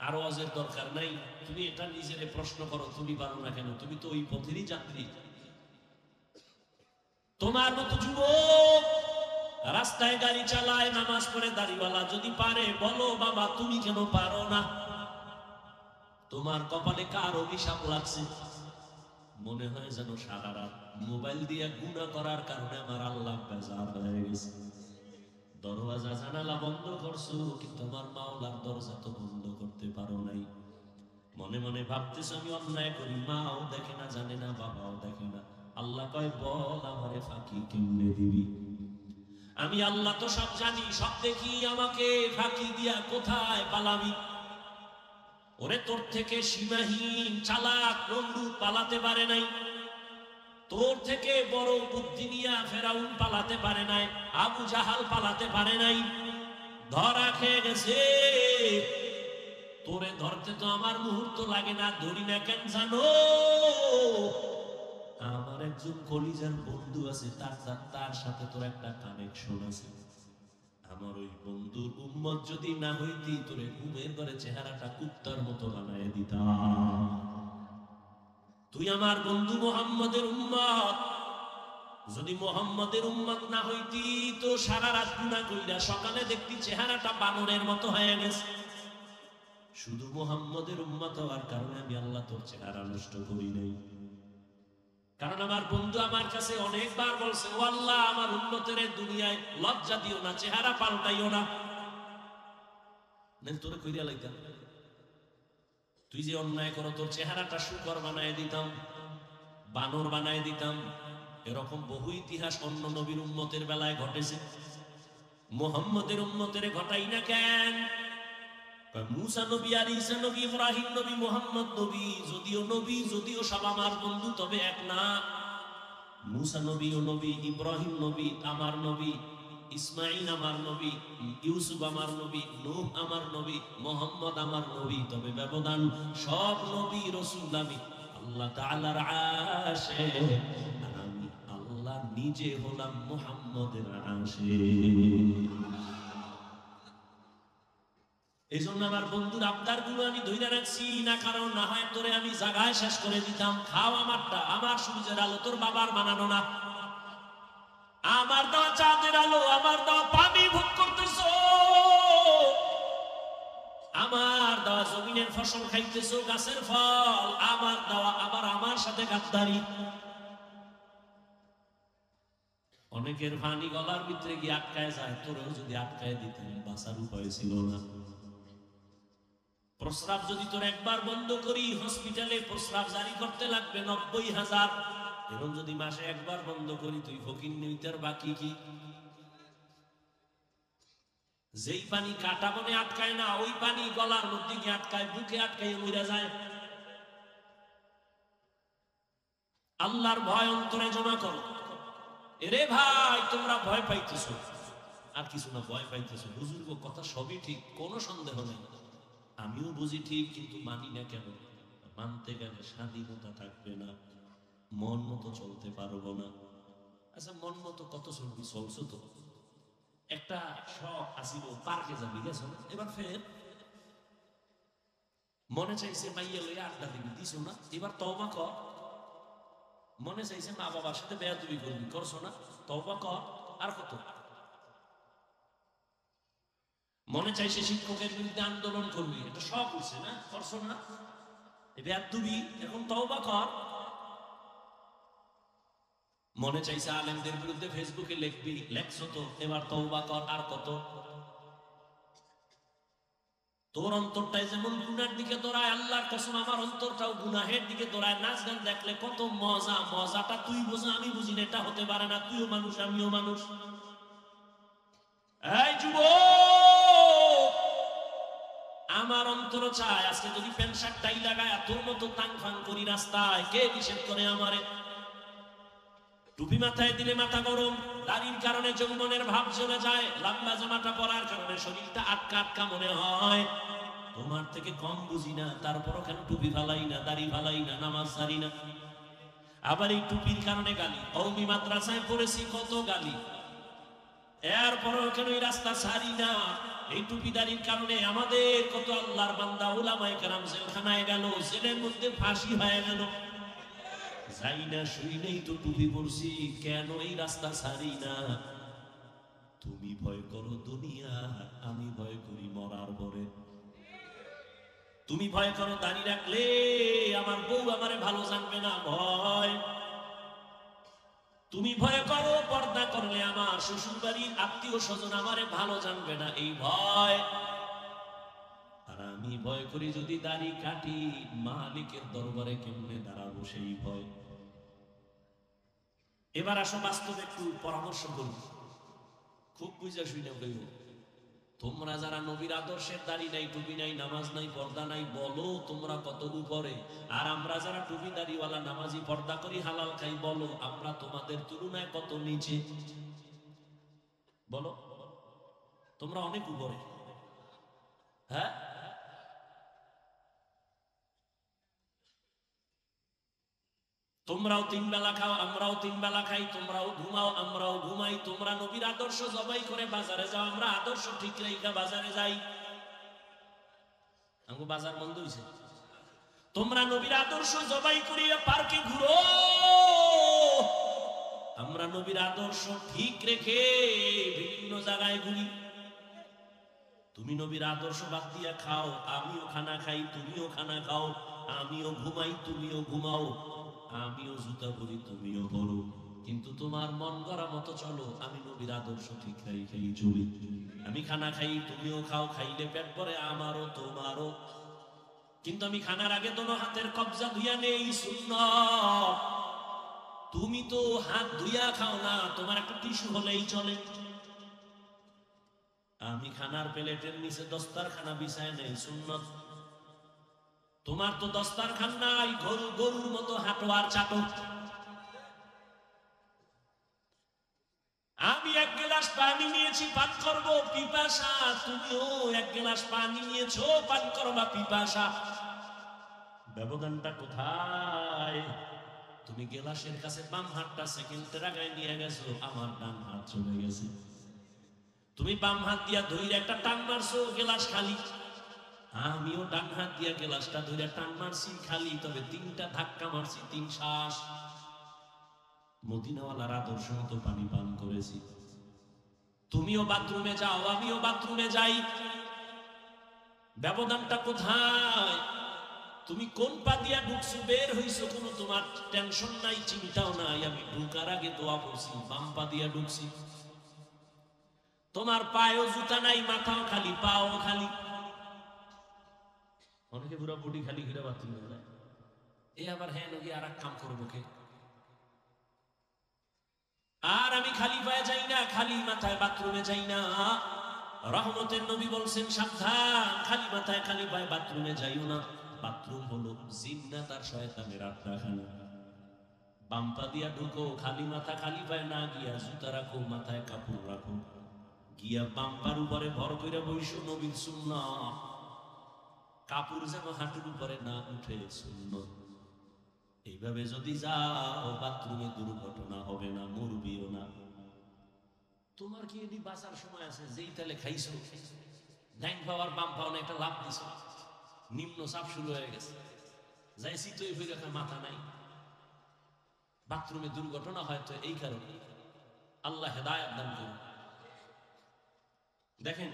আর ওয়াজের দরকার নাই। তুমি এটা নিজেরে প্রশ্ন করো, তুমি পারো না কেন? তুমি তো ওই পথেরই যাত্রী। তোমার মতো যুবক রাস্তায় গাড়ি চালায়, নামাজ পড়ে দাড়িওয়ালা যদি পারে, বলো বাবা তুমি কেন পারো না? তোমার কপালে কার অভিশাপ লাগছে? মনে হয় যেন সারা রাত মোবাইল দিয়ে গুনাহ করার কারণে আমার আল্লাহ বেজার হয়ে গেছে। দরওয়াজা জানালা বন্ধ করছো, কিন্তু আমার মাওলার দরজা তো বন্ধ করতে পারো নাই। মনে মনে ভাবতেছ আমি অন্যায় করি, মাও দেখে না, জানে না, বাবাও দেখে না। আল্লাহ কয় বল আমারে ফাঁকি কেমনে দিবি? আমি আল্লাহ তো সব জানি, সব দেখি, আমাকে ফাঁকি দিয়া কোথায় পালাবি? ওরে তোর থেকে সীমাহীন চালাক নমরুদ পালাতে পারে নাই, তোর থেকে বড় বুদ্ধি নিয়া ফেরাউন পালাতে পারে নাই, আবু জাহাল পালাতে পারে নাই, ধরা খেয়ে গেছে। তোরে ধরতে তো আমার মুহূর্ত লাগে না, ধরি না কেন জানো? আমার একজন কলিজার বন্ধু আছে, তার সাথে তোর একটা কানেকশন আছে। আমার ওই বন্ধুর উম্মত যদি না হইতি, তোরে ঘুমের ঘরে চেহারাটা কুত্তার মতো বানায় দিতাম। তুই আমার বন্ধু মুহাম্মদের উম্মত, যদি মুহাম্মদের উম্মত না হইতি তো সারা রাত গুনাহ কইরা সকালে দেখতি চেহারাটা বানরের মতো হয়ে গেছে। শুধু মুহাম্মদের উম্মত হওয়ার কারণে আমি আল্লাহ তোর চেহারা নষ্ট করি নাই। কারণ আমার বন্ধু আমার কাছে অনেকবার বলছে, ও আল্লাহ আমার উম্মতের দুনিয়ায় লজ্জা দিও না, চেহারা পাল্টাইও না, তোরে কইরা লাইতাম। তুই যে অন্যায় করো, তোর চেহারাটা শুকর বানায় দিতাম, বানর বানায় দিতাম। এরকম বহু ইতিহাস অন্য নবীর উম্মতের বেলায় ঘটেছে, মুহাম্মদের উম্মতের ঘটাই না কেন? মুসা নবী আর ঈসা নবী, ইব্রাহিম নবী, মুহাম্মদ নবী, যদিও সব আমার বন্ধু, তবে এক না। মুসা নবী ও নবী, ইব্রাহিম নবী আমার নবী, ইসমাইল আমার নবী, ইউসুফ আমার নবী, নূহ আমার নবী, মুহাম্মদ আমার নবী, তবে ব্যবধান সব নবী রাসূল আমি আল্লাহ তাআলার আশিক, আর আমি আল্লাহ নিজে হলাম মুহাম্মদের আশিক। এই জন্য আমার বন্ধুর আবদার গুলো আমি ধইরা রাখছি না, কারণ না হয় তোরে আমি জায়গায় শেষ করে দিতাম। খাও আমারটা, আমার সূর্যের আলো, তোর বাবার বানানো না। আমার দেওয়া চাঁদের আলো, আমার দেওয়া পানি ভোগ করতেছো, আমার দেওয়া জমিনের ফসল খাইতেছো, গাছের ফল আমার দেওয়া, আবার আমার সাথে গাদ্দারি। অনেকের পানি গলার ভিতরে গিয়ে আটকায় যায়, তোরেও যদি আটকায় দিতেন বাঁচার উপায় ছিল না। প্রস্রাব যদি তোর একবার বন্ধ করি, হসপিটালে প্রস্রাব জারি করতে লাগবে 90,000। এবং যদি মাসে একবার বন্ধ করি, তুই ফকির নিউতার বাকি কি? যেই পানি কাটা বনে আটকায় না, ওই পানি গলার মধ্যে গিয়ে আটকায়, বুকে আটকায় মইরা যায়। আল্লাহর ভয় অন্তরে জমা করো। এরে ভাই তোমরা ভয় পাইতেছো, আর কিছু না, ভয় পাইতেছো। হুজুর গো কথা সবই ঠিক, কোনো সন্দেহ নেই, আমিও বুঝি ঠিক, কিন্তু মানি না কেন? মানতে গেলে স্বাধীনতা থাকবে না, মন মতো চলতে পারবো না। আচ্ছা মন মতো কত চলবি? চলছো তো। একটা শখ আসিল, পার্কে যাবি, গেছো না? এবার ফের মনে চাইছে মাইয়া লইয়া আড্ডা দিবি, দিছো না? এবার তওবা কর। মনে চাইছে মা বাবার সাথে বেয়াদবি করবি, করছো না? তওবা কর। আর কত? মনে চাইছে শিক্ষকের বিরুদ্ধে আন্দোলন করবি, এটা শখ হচ্ছে না? করছো না? বেয়াদবি, এখন তওবা কর। মনে চাইছে আলেমদের বিরুদ্ধে ফেসবুকে লিখবি, লেখছো তো, এবার তওবা কর। আর কত? তোর অন্তরটাই যেমন গুনাহের দিকে দৌড়ায়, আল্লাহর কসম আমার অন্তরটাও গুনাহের দিকে দৌড়ায়। নাচ গান দেখলে কত মজা, মজাটা তুই বোঝা আমি বুঝি না, এটা হতে পারে না। তুইও মানুষ, আমিও মানুষ। এই যুবক, আমার অন্তর চায় আজকে যদি প্যান্ট শার্ট টাই লাগায় তোর মতো টাং ফাং করি রাস্তায়, কে নিষেধ করে আমারে? টুপি মাথায় দিলে মাথা গরম, দাড়ির কারণে যৌবনের ভাব চলে যায়, লম্বা জামাটা পরার কারণে শরীরটা আটকা আটকা মনে হয়। তোমার থেকে কম বুঝি না, তারপরও কেন টুপি ফালাই না, দাড়ি ফালাই না, নামাজ ছাড়ি না। আবার এই টুপির কারণে গালি, কওমি মাদ্রাসায় পড়েছি, কত গালি। এরপরেও কেন এই রাস্তা ছাড়ি না? এই টুপিদারির কারণে আমাদের কত আল্লাহর বান্দা উলামায়ে কেরাম জেলখানায় গেল, জেলের মধ্যে ফাঁসি হয়ে গেল। যাই না শুই নেই তো টুপি পরছি, কেন এই রাস্তা ছাড়ি না? তুমি ভয় করো দুনিয়া, আমি ভয় করি মরার পরে। তুমি ভয় করো দাড়ি রাখলে আমার বউ আমারে ভালো জানবে না, ভয়। তুমি ভয় করো পর্দা করলে আমার শ্বশুর বাড়ির আত্মীয় স্বজন আমারে ভালো জানবে না, এই ভয়। আর আমি ভয় করি যদি দাড়ি কাটি মালিকের দরবারে কেমনে দাঁড়াবো, সেই ভয়। এবার আসো বাস্তবে একটু পরামর্শ করব, খুব বুঝা শুনে কইব। তোমরা যারা নবীর আদর্শের দাড়ি নাই, টুপি নাই, নামাজ নাই, পর্দা নাই, বলো তোমরা কত উপরে। আর আমরা যারা টুপি দাড়িওয়ালা নামাজি পর্দা করি হালাল খাই, বলো আমরা তোমাদের তুলনায় কত নিচে। বলো তোমরা অনেক উপরে। হ্যাঁ, তোমরাও তিন বেলা খাও, আমরাও তিন বেলা খাই। তোমরাও ঘুমাও, আমরাও ঘুমাই। তোমরা নবীর আদর্শ জবাই করে বাজারে যাও, আমরা আদর্শ ঠিক রেখা বাজারে যাই। আমগো বাজার বন্ধ হইছে। তোমরা নবীর আদর্শ জবাই করিয়া পার্কে ঘুরো, আমরা নবীর আদর্শ ঠিক রেখে বিভিন্ন জায়গায় ঘুরি। তুমি নবীর আদর্শ বাদ দিয়া খাও, আমিও খানা খাই, তুমিও খানা খাও। আমিও ঘুমাই, তুমিও ঘুমাও। আমিও জুতা পরি, তুমিও পরো। কিন্তু তোমার মন গড়া মতো চলো, আমি নবীর আদর্শ ঠিক খাই চলি। আমি খানা খাই, তুমিও খাও, খাইলে পেট ভরে আমারও তোমারও। কিন্তু আমি খানার আগে দোনো হাতের কবজা ধুইয়া নেই, সুন্নাত। তুমি তো হাত ধুইয়া খাও না, তোমার একটা টিস্যু হলেই চলে। আমি খানার প্লেটের নিচে দস্তারখানা বিছায় নেই, সুন্নাত। তোমার তো দস্তারখান নাই, গরুর মতো হাঁটো আর চাটো। আমি এক গ্লাস পানি নিয়েছি, পান করবো পিপাসা। তুমিও এক গ্লাস পানি নিয়েছো, পান করবা পিপাসা। ব্যবধানটা কোথায়? তুমি গ্লাসের কাছে বাম হাতটা সেকেন্ডের আগে নিয়ে গেছো, আমার ডান হাত চলে গেছে। তুমি বাম হাত দিয়া ধরে একটা টান মারছো, গ্লাস খালি। আমিও ডান হাত দিয়া গ্লাসটা ধরে টান মারছি, খালি। তবে তিনটা ধাক্কা মারছি, 3 শ্বাস। মদিনাওয়ালার আদর্শ মতো পানি পান করেছি। তুমিও বাথরুমে যাও, আমিও বাথরুমে যাই। ব্যবধানটা কোথায়? তুমি কোন পা দিয়া ঢুকছো, বের হইছো, কোনো তোমার টেনশন নাই, চিন্তাও নাই। আমি ঢুকার আগে দোয়া করছি, বাম পা দিয়া ঢুকছি। তোমার পায়েও জুতা নাই, মাথাও খালি, পাও খালি। অনেকে পুরো বডি খালি ঘিরে বাথরুমে যায়। এ আবার হ্যাঁ নবী আর এক কাম করবো কে? আর আমি খালি পায়ে যাই না, খালি মাথায় বাথরুমে যাই না। রহমতের নবী বলছেন সাবধান, খালি মাথায় খালি পায়ে বাথরুমে যাইও না। বাথরুম হলো জিন্নাত আর শয়তানের আড্ডাখানা। বাম পা দিয়া ঢুকো, খালি মাথা খালি পায়ে না গিয়া জুতা রাখো, মাথায় কাপড় রাখো, গিয়া বাম পার উপরে ভর করে বইসো, নবীর সুন্নাত। কাপড় যেন হাঁটুর উপরে না উঠে, সুন্নাত। এইভাবে যদি যাও, বাথরুমে দুর্ঘটনা হবে না, মরবিও না। তোমার কি এটি বাঁচার সময় আছে? যেই তালে খাইছো, ডাইন পাওয়ার বাম পাওয়া একটা লাভ দিছ, নিম্ন চাপ শুরু হয়ে গেছে, যাইছি তো এই মাথা নাই। বাথরুমে দুর্ঘটনা হয়তো এই কারণে। আল্লাহ হেদায়েত দান করুন। দেখেন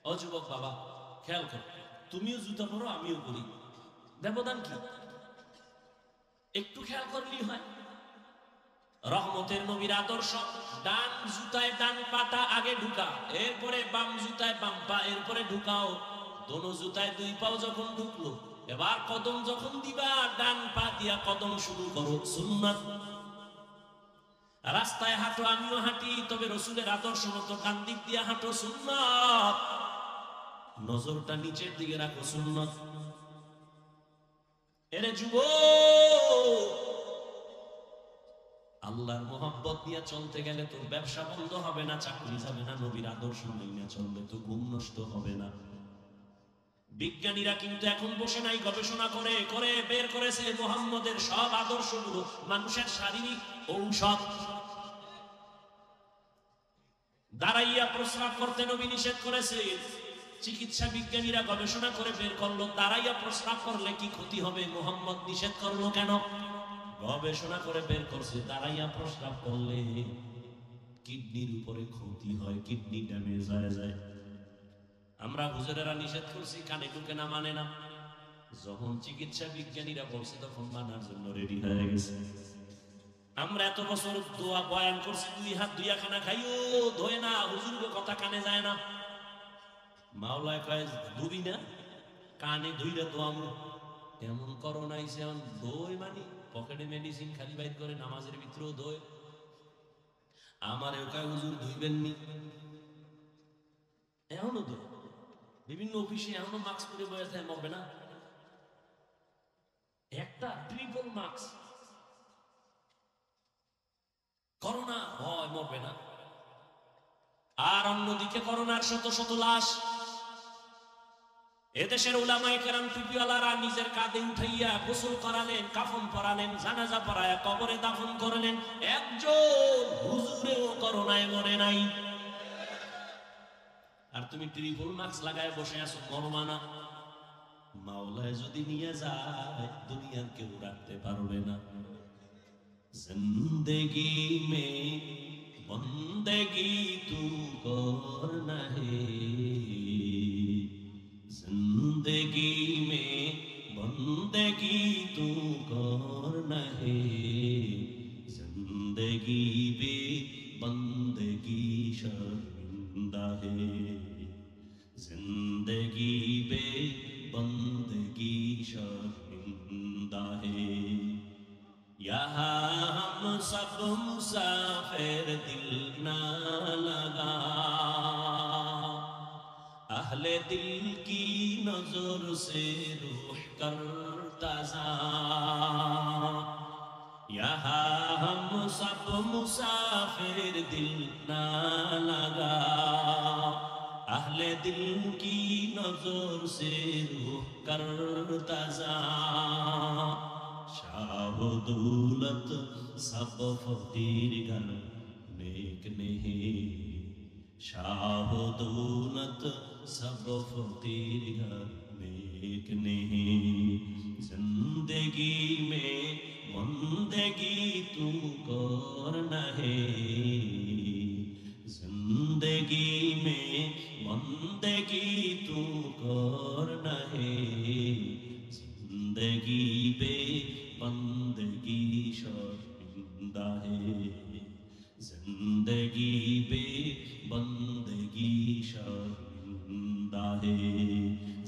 ও যুবক বাবা, খেয়াল করো, তুমিও জুতা পরো, আমিও পরি। ব্যবধান কি? একটু খেয়াল করলেই হয়। রহমতের নবীর আদর্শ, ডান জুতায় ডান পাটা আগে ঢুকা, এরপরে বাম জুতায় বাম পা, এরপরে ঢুকাও। দোনো জুতায় 2 পাও যখন ঢুকলো, এবার কদম যখন দিবা, ডান পা দিয়া কদম শুরু করো, সুন্নাত। রাস্তায় হাঁটো, আমিও হাঁটি, তবে রসুলের আদর্শ মতো ডান দিক দিয়া হাঁটো, সুন্নাত। নজরটা নিচের দিকে রাখো, সুন্নাত। এরে যুবক, আল্লাহর মোহাব্বত নিয়ে চলতে গেলে তোর ব্যবসা বন্ধ হবে না, চাকরি যাবে না। নবীর আদর্শ নিয়ে চললে তো ঘুম নষ্ট হবে না। বিজ্ঞানীরা কিন্তু এখন বসে নাই, গবেষণা করে করে বের করেছে মুহাম্মদের সব আদর্শগুলো মানুষের শারীরিক ঔষধ। দাঁড়াইয়া প্রস্রাব করতে নবী নিষেধ করেছে। চিকিৎসা বিজ্ঞানীরা গবেষণা করে বের করলো দাঁড়াইয়া প্রস্রাব করলে কি ক্ষতি হবে, মুহাম্মদ নিষেধ করলো কেন? গবেষণা করে বের করছে দাঁড়াইয়া প্রস্রাব করলে কিডনির উপরে ক্ষতি হয়, কিডনি ড্যামেজ হয়ে যায়। আমরা হুজুরেরা নিষেধ করছি, কানে ঢুকে না, মানে না। যখন চিকিৎসা বিজ্ঞানীরা বলছে তখন মানার জন্য রেডি হয়ে গেছে। আমরা এত বছর দোয়া বয়ান করছি, 2 হাত 2 খানা খাইও ধোয় না, হুজুরকে কথা কানে যায় না। মাওলায় কয় ধুবি না, কানে ধুইরা দোয়া এমন করোনা আইছে, এমন দই মানে পকেটে মেডিসিন খালি বাইর করে নামাজের ভিতরেও দই। আমার একাই হুজুর ধুইবেননি, এখনো দই। বিভিন্ন অফিসে এখনো মাস্ক পরে বয়ে থাকে, মরবে না। একটা ট্রিপল মাস্ক, করোনা হয় মরবে না। আর অন্যদিকে করোনার শত শত লাশ। এদেশের উলামায়ে কেরাম টুপিওয়ালারা নিজের কাঁধে উঠাইয়া গোসল করালেন, কাফন পরালেন, জানাজা পড়ায়া কবরে দাফন করলেন। একজন হুজুরেও করোনায় মরে নাই। আর তুমি ট্রিপল মাস্ক লাগায় বসে আছো, মরবা না। মাওলায় যদি নিয়ে যায় দুনিয়ার কেউ রাখতে পারবে না। জিন্দেগি মে বন্দেগি তু করনা হে, जिंदगी में बंदगी तू करना है, जिंदगी बे बंदगी शर्मिंदा है, जिंदगी बे बंदगी शर्मिंदा है। यहाँ हम सब मुसाफिर, दिल ना लगा अहले दिल की नजर से रूह करता जा। यहाँ हम सब मुसाफिर, दिल ना लगा अहले दिल की नजर से रूह करता जा। शाह दौलत सब फकीर घर नेक नहीं, शाह दौलत सब फकीर घर नेक नहीं। जिंदगी में बंदगी तू करना है, जिंदगी में बंदगी तू करना है, जिंदगी बे बंदगी शर्मिंदा है, जिंदगी बे बंदगी शर्मिंदा है।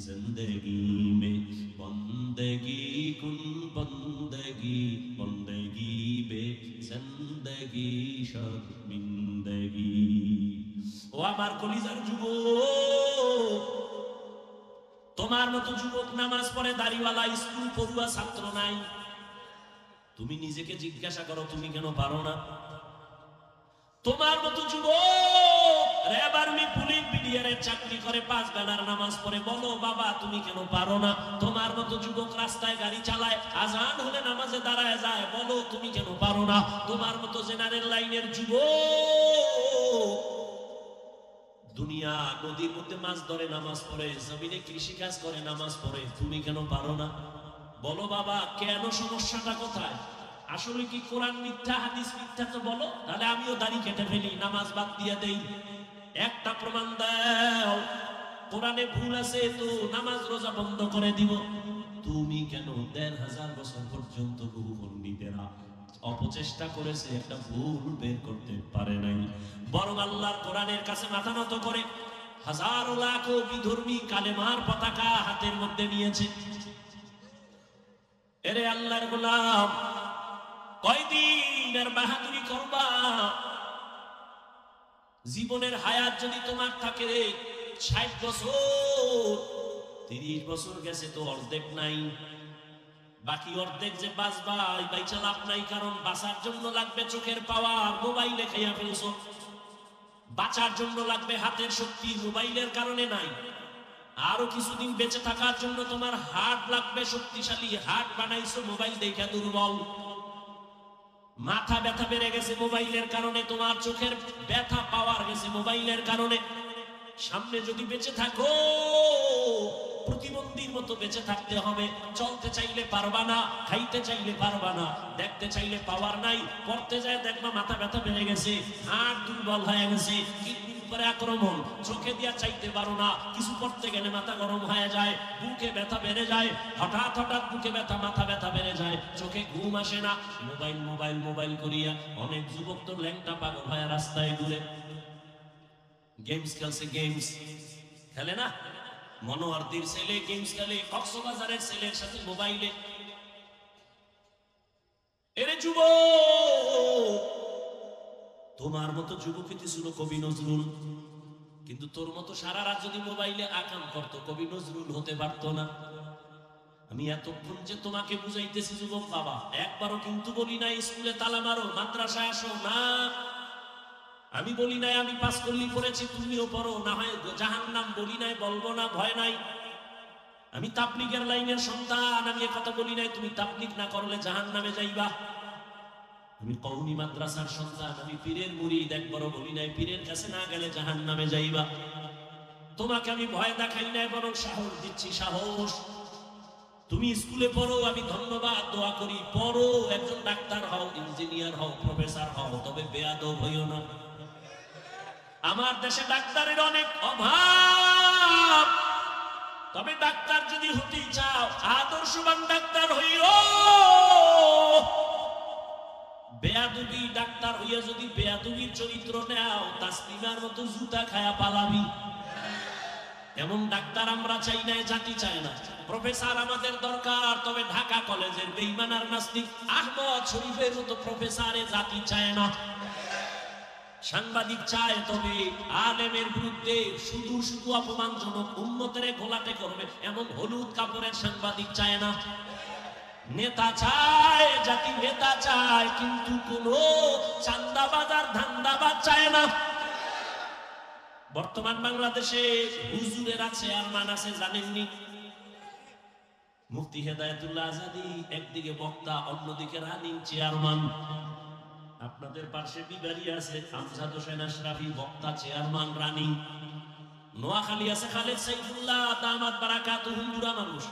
जिंदगी में बंदगी कुन बंदगी, बंदगी बे जिंदगी शर्मिंदगी। ও আমার কলিজার যুবক, তোমার মতো যুবক নামাজ পড়ে দাড়িওয়ালা স্কুল পড়ুয়া ছাত্র নাই। তুমি নিজেকে জিজ্ঞাসা করো তুমি কেন পারো না? তোমার মতো যুবক র্যাব আর্মি পুলিশ বিডিআরের চাকরি করে 5 বেলার নামাজ পড়ে, বলো বাবা তুমি কেন পারো না? তোমার মতো যুবক রাস্তায় গাড়ি চালায়, আজান হলে নামাজে দাঁড়ায় যায়, বলো তুমি কেন পারো না? তোমার মতো জেনারেল লাইনের যুবক দুনিয়া নদীর মধ্যে মাছ ধরে নামাজ পড়ে, জমিনে কৃষি কাজ করে নামাজ পড়ে, তুমি কেন পারো না? বলো বাবা কেন, সমস্যাটা কোথায়? আসলে কি কোরআন মিথ্যা, হাদিস মিথ্যা? তো বলো, তাহলে আমিও দাড়ি কেটে ফেলি, নামাজ বাদ দিয়ে দেই। একটা প্রমাণ দাও, কোরআনে ভুল আছে তো নামাজ রোজা বন্ধ করে দিব। তুমি কেন 1500 বছর পর্যন্ত বহু পণ্ডিতেরা অপচেষ্টা করেছে, একটা ভুল বের করতে পারে নাই। বরং আল্লাহর কোরআনের কাছে মাথা নত করে হাজারো লাখ বিধর্মী কালেমার পতাকা হাতের মধ্যে নিয়েছে। এরে আল্লাহর গোলাম, কয়দিন আর বাহাদুরি করবা? জীবনের হায়াত যদি তোমার থাকে 60 বছর, 30 বছর গেছে তো অর্ধেক নাই, বাকি অর্ধেক যে বাঁচবা বাইচা লাভ নাই। কারণ বাঁচার জন্য লাগবে চোখের পাওয়ার, মোবাইলে খাইয়া ফেলছো। বাঁচার জন্য লাগবে হাতের শক্তি, মোবাইলের কারণে নাই। আরো কিছুদিন বেঁচে থাকার জন্য তোমার হার্ট লাগবে শক্তিশালী, হার্ট বানাইছো মোবাইল দেখা দুর্বল। মাথা ব্যথা বেড়ে গেছে মোবাইলের কারণে, তোমার চোখের ব্যথা পাওয়ার গেছে মোবাইলের কারণে। সামনে যদি বেঁচে থাকো প্রতিবন্ধীর মতো বেঁচে থাকতে হবে। চলতে চাইলে পারবা না, খাইতে চাইলে পারবা না, দেখতে চাইলে পাওয়ার নাই। পড়তে যায় দেখবা মাথা ব্যথা বেড়ে গেছে, হাড় দুর্বল হয়ে গেছে, কিডনির উপরে আক্রমণ, চোখে দিয়া চাইতে পারো না, কিছু করতে গেলে মাথা গরম হয়ে যায়, বুকে ব্যথা বেড়ে যায়, হঠাৎ হঠাৎ বুকে ব্যথা মাথা ব্যথা বেড়ে যায়, চোখে ঘুম আসে না। মোবাইল মোবাইল মোবাইল করিয়া অনেক যুবক তো ল্যাংটা পাগল হয়ে রাস্তায় ঘুরে। গেমস খেলছে, গেমস খেলে না, মনোয়ারদির ছেলে গেমস খেলে, কক্সবাজারের ছেলের সাথে মোবাইলে। এরে যুবক, তোমার মতো যুবকই ছিল কবি নজরুল, কিন্তু তোর মতো সারা রাত যদি মোবাইলে আকাম করতো কবি নজরুল হতে পারতো না। আমি এতক্ষণ যে তোমাকে বুঝাইতেছি যুবক বাবা, একবারও কিন্তু বলি নাই স্কুলে তালা মারো, মাদ্রাসায় আসো না। আমি বলি নাই আমি পাস করলি পড়েছি তুমিও পড়ো, না হয় জাহান্নাম বলি নাই, বলবো না, ভয় নাই। আমি তাবলীগের লাইনের সন্তান, আমি কথা বলি নাই তুমি তাবলীগ না করলে জাহান্নামে যাইবা। আমি কওমি মাদ্রাসার সন্তান, আমি পীরের মুরিদ, একবারও বলি নাই পীরের কাছে না গেলে জাহান্নামে যাইবা। তোমাকে আমি ভয় দেখাই নাই, বরং সাহস দিচ্ছি, সাহস। তুমি স্কুলে পড়ো, আমি ধন্যবাদ দোয়া করি, পড়ো, একজন ডাক্তার হও, ইঞ্জিনিয়ার হও, প্রফেসর হও, তবে বেয়াদব হইও না। আমার দেশে ডাক্তারের অনেক অভাব, তবে ডাক্তার যদি হতে চাও আদর্শবান ডাক্তার হইও। বেয়াদবি ডাক্তার হইয়া যদি বেয়াদবির চরিত্র নাও, তাসলিমার মতো জুতা খায়া পালাবি। এমন ডাক্তার আমরা চাই না, জাতি চায় না। প্রফেসর আমাদের দরকার, তবে ঢাকা কলেজের বেঈমান আর নাস্তিক আহমদ শরীফের মতো প্রফেসরে জাতি চায় না। সাংবাদিক চায়, তবে আলেমের বিরুদ্ধে শুধু শুধু অপমানজনক উম্মতের ঘোলাটে করবে এমন হলুদ কাপড়ের সাংবাদিক চায় না। নেতা চায়, জাতি নেতা চায়, কিন্তু কোন চান্দাবাজ আর ধান্দাবাজ চায় না। বর্তমান বাংলাদেশে হুজুরের আছে আর মান আছে জানেননি? মুফতি হেদায়েতুল্লাহ আজাদী একদিকে বক্তা, অন্যদিকে রানিং চেয়ারম্যান। আপনাদের পাশে বিবাড়ি আছে আমজাদ হোসেন আশরাফি, বক্তা, চেয়ারম্যান, রানিং। নোয়াখালী আছে খালেদ সাইফুল্লাহ দামাত বারাকাতুহু, বুড়া মানুষ,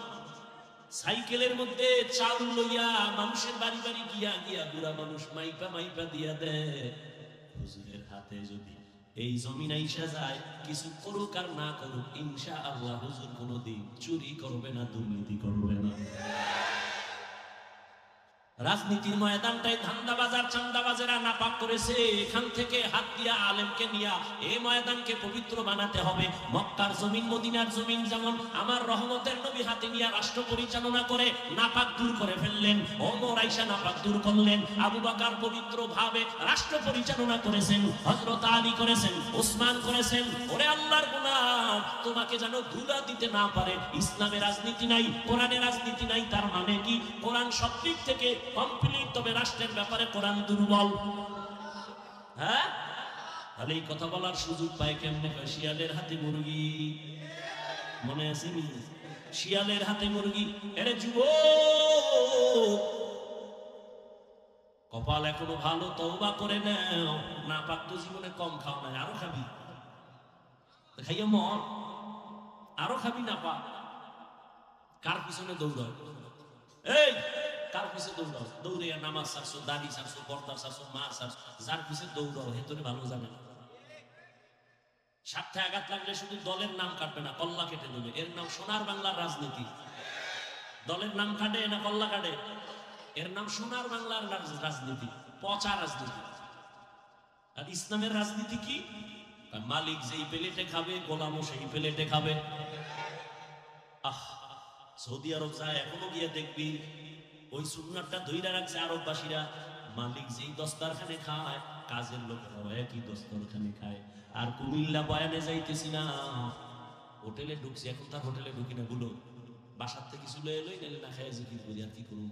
সাইকেলের মধ্যে চাউল লইয়া মানুষের বাড়ি বাড়ি গিয়া গিয়া বুড়া মানুষ মাইপা মাইপা দিয়া দেয়। হুজুরের হাতে যদি এই জমিন আইসা যায়, কিছু করুক আর না করুক, ইনশাআল্লাহ হুজুর কোনোদিন চুরি করবে না, দুর্নীতি করবে না। রাজনীতির ময়দানটাই ধান্দাবাজার চান্দাবাজেরা নাপাক করেছে। এখান থেকে হাত দিয়া আলেমকে নিয়া এই ময়দানকে পবিত্র বানাতে হবে। মক্কার জমিন, মদিনার জমিন যেমন আমার রহমতের নবী হাতে নিয়া রাষ্ট্র পরিচালনা করে নাপাক দূর করে ফেললেন, ওমর আয়েশা নাপাক দূর করলেন, আবু বকর পবিত্র ভাবে রাষ্ট্র পরিচালনা করেছেন, হযরত আলী করেছেন, ওসমান করেছেন। ওরে আল্লাহর গোলাম, তোমাকে যেন ধুলা দিতে না পারে। ইসলামের রাজনীতি নাই, কোরআনের রাজনীতি নাই, তার মানে কি? কোরআন সব দিক থেকে কমপ্লিট, তবে রাষ্ট্রের ব্যাপারে কোরআন দুর্বল। হ্যাঁ, তাহলে এই কথা বলার সুযোগ পায় কেমনে? শিয়ালের হাতে মুরগি, মনে আছে? শিয়ালের হাতে মুরগি। এরে যুবক, কপাল এখনো ভালো, তওবা করে নাও। না পাক তো জীবনে কম খাও না, আরো খাবি, খাইয়া মর, আরো খাবি না পাক। কার পিছনে দৌড়াও? এই কার পিছে দৌড়াও? দৌড়ে নামাজ ছাড়ছো, দাড়ি ছাড়ছো, পর্দা ছাড়ছো, মার ছাড়ছো, যার পিছে দৌড়াও হে তোরে ভালো জানে। স্বার্থে আঘাত লাগলে শুধু দলের নাম কাটবে না, কল্লা কেটে দেবে। এর নাম সোনার বাংলার রাজনীতি। দলের নাম কাটে না কল্লা কাটে, এর নাম সোনার বাংলার রাজনীতি, পচা রাজনীতি। আর ইসলামের রাজনীতি কি? মালিক যেই প্লেটে খাবে, গোলামও সেই প্লেটে খাবে। আহ, সৌদি আরব যায় এখনো গিয়ে দেখবি ওই সুন্নাতটা ধইরা রাখছে আরববাসীরা। মালিক যেই দস্তরখানে খায়, কাজের লোকেরাও একই দস্তরখানে খায়। আর কুমিল্লা বয়ানে যাইতেছি না, হোটেলে ঢুকছি, এখন তার হোটেলে ঢুকি না, গুলো বাসার থেকে কিছু লয়ে লই, নাহলে না খাই জিকির করি, আর কি করুন।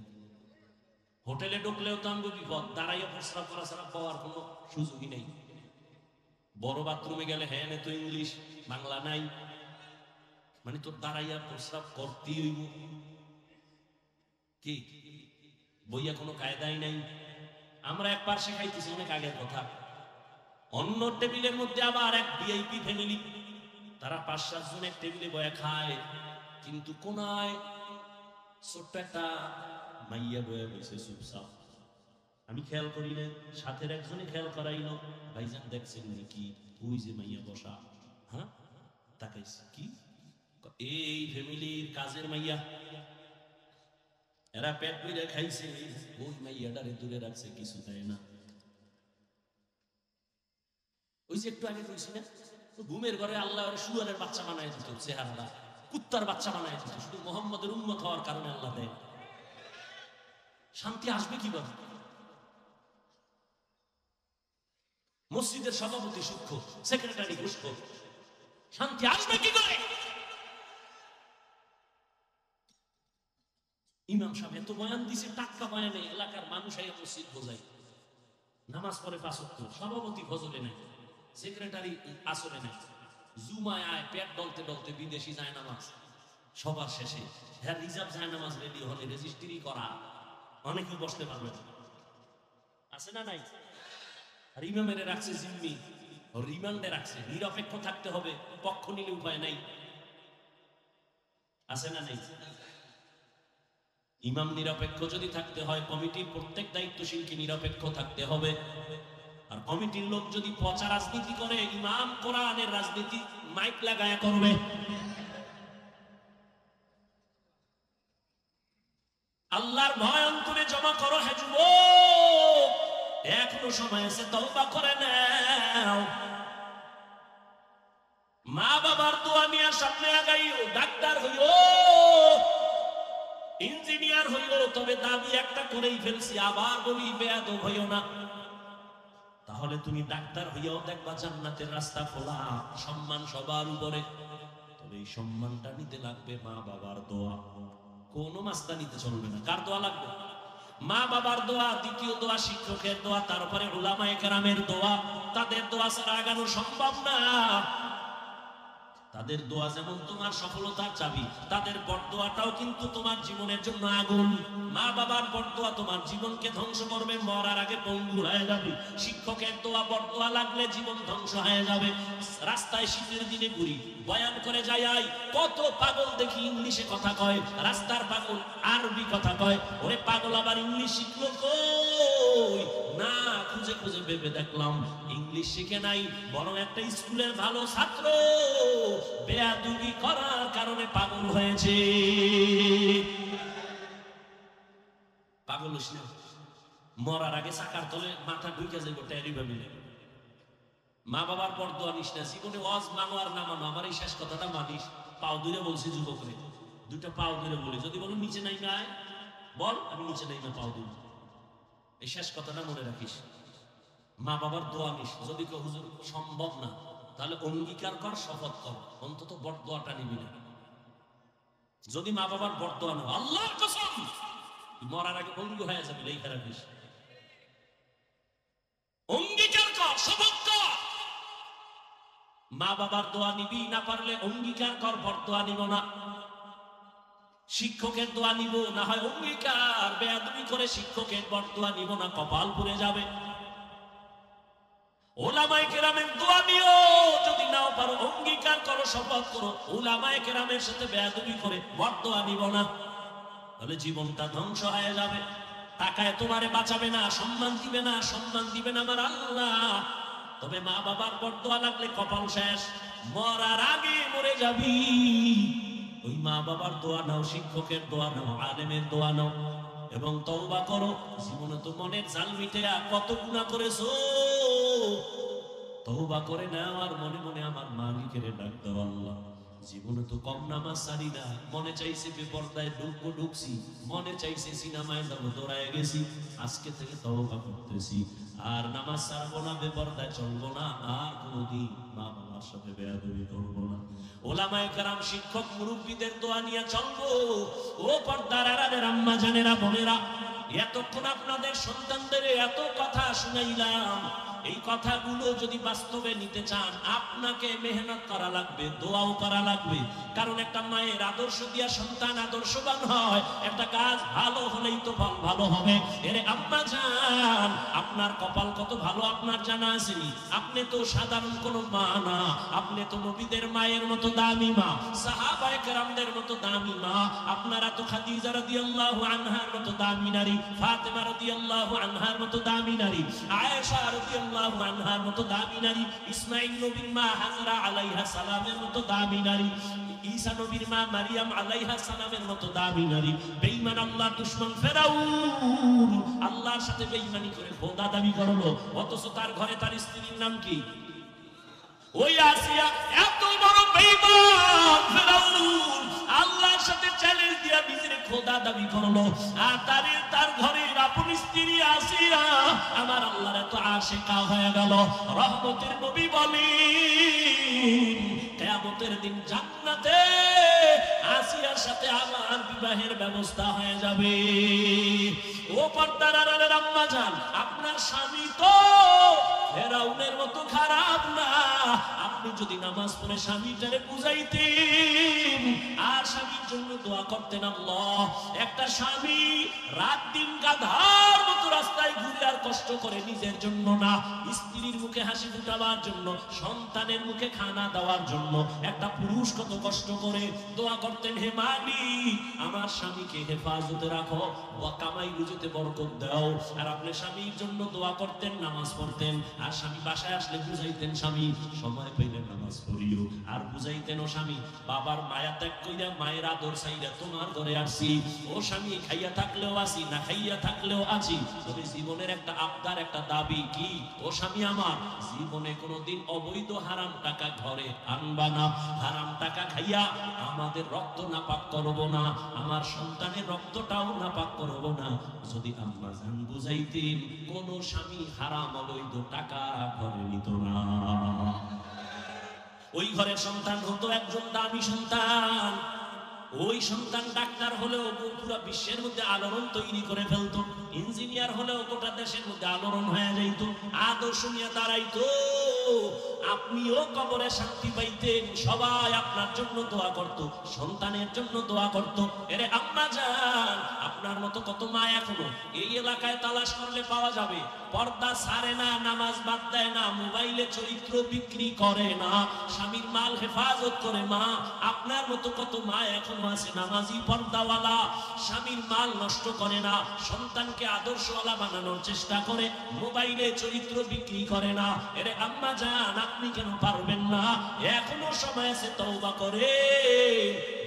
হোটেলে ঢুকলেও তো আমি বিপদ, দাঁড়াইয়া প্রস্রাব করা ছাড়া পাওয়ার কোনো সুযোগই নেই। বড় বাথরুমে গেলে হ্যাঁ তো ইংলিশ, বাংলা নাই, মানে তোর দাঁড়াইয়া প্রস্রাব করতেই হইব। কি বইয়া কোনো কায়দাই নাই। আমরা এক পার্শ্বে খাইতেছি, অনেক আগের কথা। অন্য টেবিলের মধ্যে আবার এক ভিআইপি ফ্যামিলি, তারা 5-7 জন এক টেবিলে বয়ে খায়, কিন্তু কোনায় ছোট্ট একটা মাইয়া বয়ে বসে চুপচাপ। আমি খেয়াল করি না, সাথের একজনে খেয়াল করাইল, ভাইজান দেখছেন নাকি ওই যে মাইয়া বসা? হ্যাঁ, তাকাইছে কি, এই ফ্যামিলির কাজের মাইয়া, এরা পেট ভরে খাইছে, ওই মাইয়াটারে দূরে রাখছে, কিছু দেয় না। ওই যে একটু আগে কইছি না, ঘুমের ঘরে আল্লাহ শুয়ারের বাচ্চা বানায় দিত, চেহারাটা কুত্তার বাচ্চা বানায় দিত, শুধু মোহাম্মদের উম্মত হওয়ার কারণে আল্লাহ দেয়। শান্তি আসবে কিভাবে? মসজিদের সভাপতি সূক্ষ্ম, সেক্রেটারি ঘুষখ, শান্তি আসবে কি করে? ইমাম সাহেব এত বয়ান দিছে, টাটকা বয়ানে এলাকার মানুষ আইয়া মসজিদ বোঝায়, নামাজ পড়ে 5 ওয়াক্ত, সভাপতি ফজরে নাই, সেক্রেটারি আসরে নাই, জুমায় আয় পেট ডলতে ডলতে বিদেশি যায় নামাজ, সবার শেষে হ্যাঁ রিজার্ভ যায় নামাজ রেডি হলে রেজিস্ট্রি করা, অনেকেও বসতে পারবে না, আছে না নাই? আর ইমামের রাখছে জিম্মি, রিমান্ডে রাখছে, নিরপেক্ষ থাকতে হবে, পক্ষ নিলে উপায় নাই, আছে না নাই? ইমাম নিরপেক্ষ যদি থাকতে হয়, কমিটির প্রত্যেক দায়িত্বশীলকে নিরপেক্ষ থাকতে হবে। আর কমিটির লোক যদি পচা রাজনীতি করে, ইমাম কোরআনের রাজনীতি মাইক লাগায়া করবে। আল্লাহর ভয় অন্তরে জমা করো হে যুবক, এখনো সময় আছে, তওবা করে নাও। মা বাবার দোয়া নিয়ে সামনে আগাইও, ডাক্তার হইও, ইঞ্জিনিয়ার হইও, তবে দাবি একটা করেই ফেলছি, আবার বলি বেয়াদব হইও না। তাহলে তুমি ডাক্তার হইয়াও দেখবা জান্নাতের রাস্তা খোলা, সম্মান সবার উপরে। তবে এই সম্মানটা নিতে লাগবে মা বাবার দোয়া, কোনো মাস্তা নিতে চলবে না। কার দোয়া লাগবে? মা বাবার দোয়া, দ্বিতীয় দোয়া শিক্ষকের দোয়া, তারপরে উলামায়ে কেরামের দোয়া। তাদের দোয়া ছাড়া আগানো সম্ভব না। তাদের দোয়া যেমন তোমার সফলতার চাবি, তাদের বরদোয়াটাও কিন্তু তোমার জীবনের জন্য আগুন। মা বাবার বরদোয়া তোমার জীবনকে ধ্বংস করবে, মরার আগে পঙ্গু হয়ে যাবে। শিক্ষকের দোয়া বরদোয়া লাগলে জীবন ধ্বংস হয়ে যাবে। রাস্তায় শীতের দিনে ঘুরি, বয়ান করে যাই, কত পাগল দেখি ইংলিশে কথা কয়, রাস্তার পাগল আরবি কথা কয়। ওরে পাগল আবার ইংলিশ শিখলো কই? না, খুঁজে খুঁজে ভেবে দেখলাম ইংলিশ শিখে নাই, বরং একটা স্কুলের ভালো ছাত্র বেয়াদবি করার কারণে পাগল হয়েছে। পাগল হইস না, মরার আগে চাকার তলে মাথা ঢুকে যাবে টেরি ভাবি। মা বাবার বরদোয়া নিস না, জীবনে ওয়াজ মানো আর না মানো, আমার এই শেষ কথাটা মানিস। পাও দূরে বলছি যুবকরে, দুটা পাও দূরে বলি, যদি বলো নিচে নাই না বল, আমি নিচে নাই না, পাও দূরে। এই শেষ কথাটা মনে রাখিস। মা বাবার দোয়া নিস, যদি কেউ হুজুর সম্ভব না, তাহলে অঙ্গীকার কর, শপথ কর, অন্তত বরদোয়াটা নিবি না। যদি মা বাবার বরদোয়া না, আল্লাহর কসম মরার আগে অঙ্গ হয়ে যাবে, এই রাখিস। অঙ্গীকার কর, শপথ কর, মা বাবার দোয়া নিবি, না পারলে অঙ্গীকার কর বরদোয়া নিব না। শিক্ষকের দোয়া নিব, না হয় অঙ্গীকার, বেয়াদবি করে শিক্ষকের বরদোয়া নিব না, কপাল পুড়ে যাবে। উলামায়ে কেরামের দোয়া নিও, যদি নাও পারো অঙ্গীকার করো, শপথ করো, উলামায়ে কেরামের সাথে বেয়াদবি করে বরদোয়া নিব না, তাহলে জীবনটা ধ্বংস হয়ে যাবে। টাকায় তোমারে বাঁচাবে না, সম্মান দিবে না, সম্মান দিবে না আমার আল্লাহ। তবে মা বাবার বরদোয়া লাগলে কপাল শেষ, মরার আগে মরে যাবি। ওই মা বাবার দোয়া নাও, শিক্ষকের দোয়া নাও, আলেমের দোয়া নাও, এবং তওবা করো। জীবনে তো মনের জাল মিটে কত গুনাহ করেছো, তওবা করে নাও, আর মনে মনে আমার মালিকের ডাক দাও, আল্লাহ জীবনে তো কম নামাজ ছাড়ি না, মনে চাইছে বেপরদায় ঢুকবো, ঢুকছি, মনে চাইছে সিনেমায় যাবো, দৌড়ায় গেছি, আজকে থেকে তওবা করতেছি, আর নামাজ ছাড়বো না, বেপরদায় চলবো না, আর কোনোদিন মা বাবার সাথে বেয়াদবি করবো না। উলামায়ে কেরাম, শিক্ষক, মুরব্বীদের দোয়া নিয়ে চলবো। ও পর্দার আড়ালের আম্মা জানেরা, বোনেরা, এতক্ষণ আপনাদের সন্তানদের এত কথা শুনাইলাম, এই কথাগুলো যদি বাস্তবে নিতে চান আপনাকে মেহনত করা লাগবে, দোয়াও করা লাগবে। কারণ একটা মায়ের আদর্শ দিয়া সন্তান আদর্শবান হয়, একটা কাজ ভালো হলেই তো ফল ভালো হবে। এরে আম্মা জান, আপনার কপাল কত ভালো আপনার জানা আসেনি? আপনি তো সাধারণ কোনো মা না, আপনি তো নবীদের মায়ের মতো দামি মা, সাহাবায়ে কেরামদের মতো দামি মা। আপনারা তো খাদিজা রাদিয়াল্লাহু আনহার মতো দামি নারী, ফাতেমা রাদিয়াল্লাহু আনহার মতো দামি নারী, আয়েশা রাদিয়াল্লাহু আনহার মতো দামি নারী, ইসমাঈল নবীর মা হাজরা আলাইহা সালামের মতো দামি নারী, ঈসা নবীর মা মারিয়াম আলাইহা সালামের মতো দামি নারী। বেঈমান আল্লাহর দুশমন ফেরাউন আল্লাহর সাথে বেঈমানি করে খোদা দাবি করলো, অথচ তার ঘরে তার স্ত্রীর নাম কি? ওই আসিয়া। এত বড় বেঈমান ফেরাউন আল্লাহর সাথে চ্যালেঞ্জ দিয়া নিজের খোদা দাবি করলো, আর তার ঘরের আপন স্ত্রী আসিয়া আমার আল্লাহর এত আশিকা হয়ে গেল। রহমতের নবী বলেন কিয়ামতের দিন জান্নাতে আসিয়ার সাথে আমার বিবাহের ব্যবস্থা হয়ে যাবে। ও পর্দার আড়ালের আম্মা জান, আপনার স্বামী তো ফেরাউনের মতো খারাপ না। আপনি যদি নামাজ পড়ে স্বামীটারে বুঝাইতেন আর স্বামীর জন্য দোয়া করতেন, আল্লাহ একটা স্বামী রাত দিন গাধার মতো রাস্তায় ঘুরে আর কষ্ট করে নিজের জন্য না, স্ত্রীর মুখে হাসি ফুটাবার জন্য, সন্তানের মুখে খানা দেওয়ার জন্য একটা পুরুষ কত কষ্ট করে দোয়া করতেন, হে মালিক আমার স্বামীকে হেফাজতে রাখো, কামাই রুজিতে বরকত দাও। আর আপনি স্বামীর জন্য দোয়া করতেন, নামাজ পড়তেন, আর স্বামী বাসায় আসলে বুঝাইতেন, স্বামী সময় পেলে নামাজ পড়িও, আর বুঝাইতেন ও স্বামী বাবার মায়া ত্যাগ কইরা মায়ের আদর চাইরা তোমার ঘরে আসছি, ও স্বামী খাইয়া থাকলেও আছি, না খাইয়া থাকলেও আছি, তবে জীবনের একটা আবদার একটা দাবি কি, ও স্বামী আমার জীবনে কোনোদিন অবৈধ হারাম টাকা ঘরে আনবা না, হারাম টাকা খাইয়া আমাদের রক্ত নাপাক করব না, আমার সন্তানের রক্তটাও নাপাক করব না। যদি আম্মা জান বুঝাইতেন, কোন স্বামী হারাম অবৈধ টাকা ঘরে নিত না। ওই ঘরের সন্তান হতো একজন দামি সন্তান, ওই সন্তান ডাক্তার হলেও পুরো বিশ্বের মধ্যে আলোড়ন তৈরি করে ফেলতো, ইঞ্জিনিয়ার হলেও গোটা দেশের মধ্যে আলোড়ন হয়ে যাইতো, আদর্শ নিয়ে দাঁড়াইতো, আপনিও কবরে শান্তি পাইতেন, সবাই আপনার জন্য দোয়া করত, সন্তানের জন্য দোয়া করত। এরে আম্মা জান, আপনার মতো কত মা এখনো এই এলাকায় তালাশ করলে পাওয়া যাবে, পর্দা ছাড়ে না, নামাজ বাদ দেয় না, মোবাইলে চরিত্র বিক্রি করে না, স্বামীর মাল হেফাজত করে মা। আপনার মতো কত মা এখনো আছে নামাজি পর্দাওয়ালা, স্বামীর মাল নষ্ট করে না, সন্তানকে আদর্শওয়ালা বানানোর চেষ্টা করে, মোবাইলে চরিত্র বিক্রি করে না। এরে আম্মা জান, আপনি কেন পারবেন না? এখনো সময় আছে, তওবা করে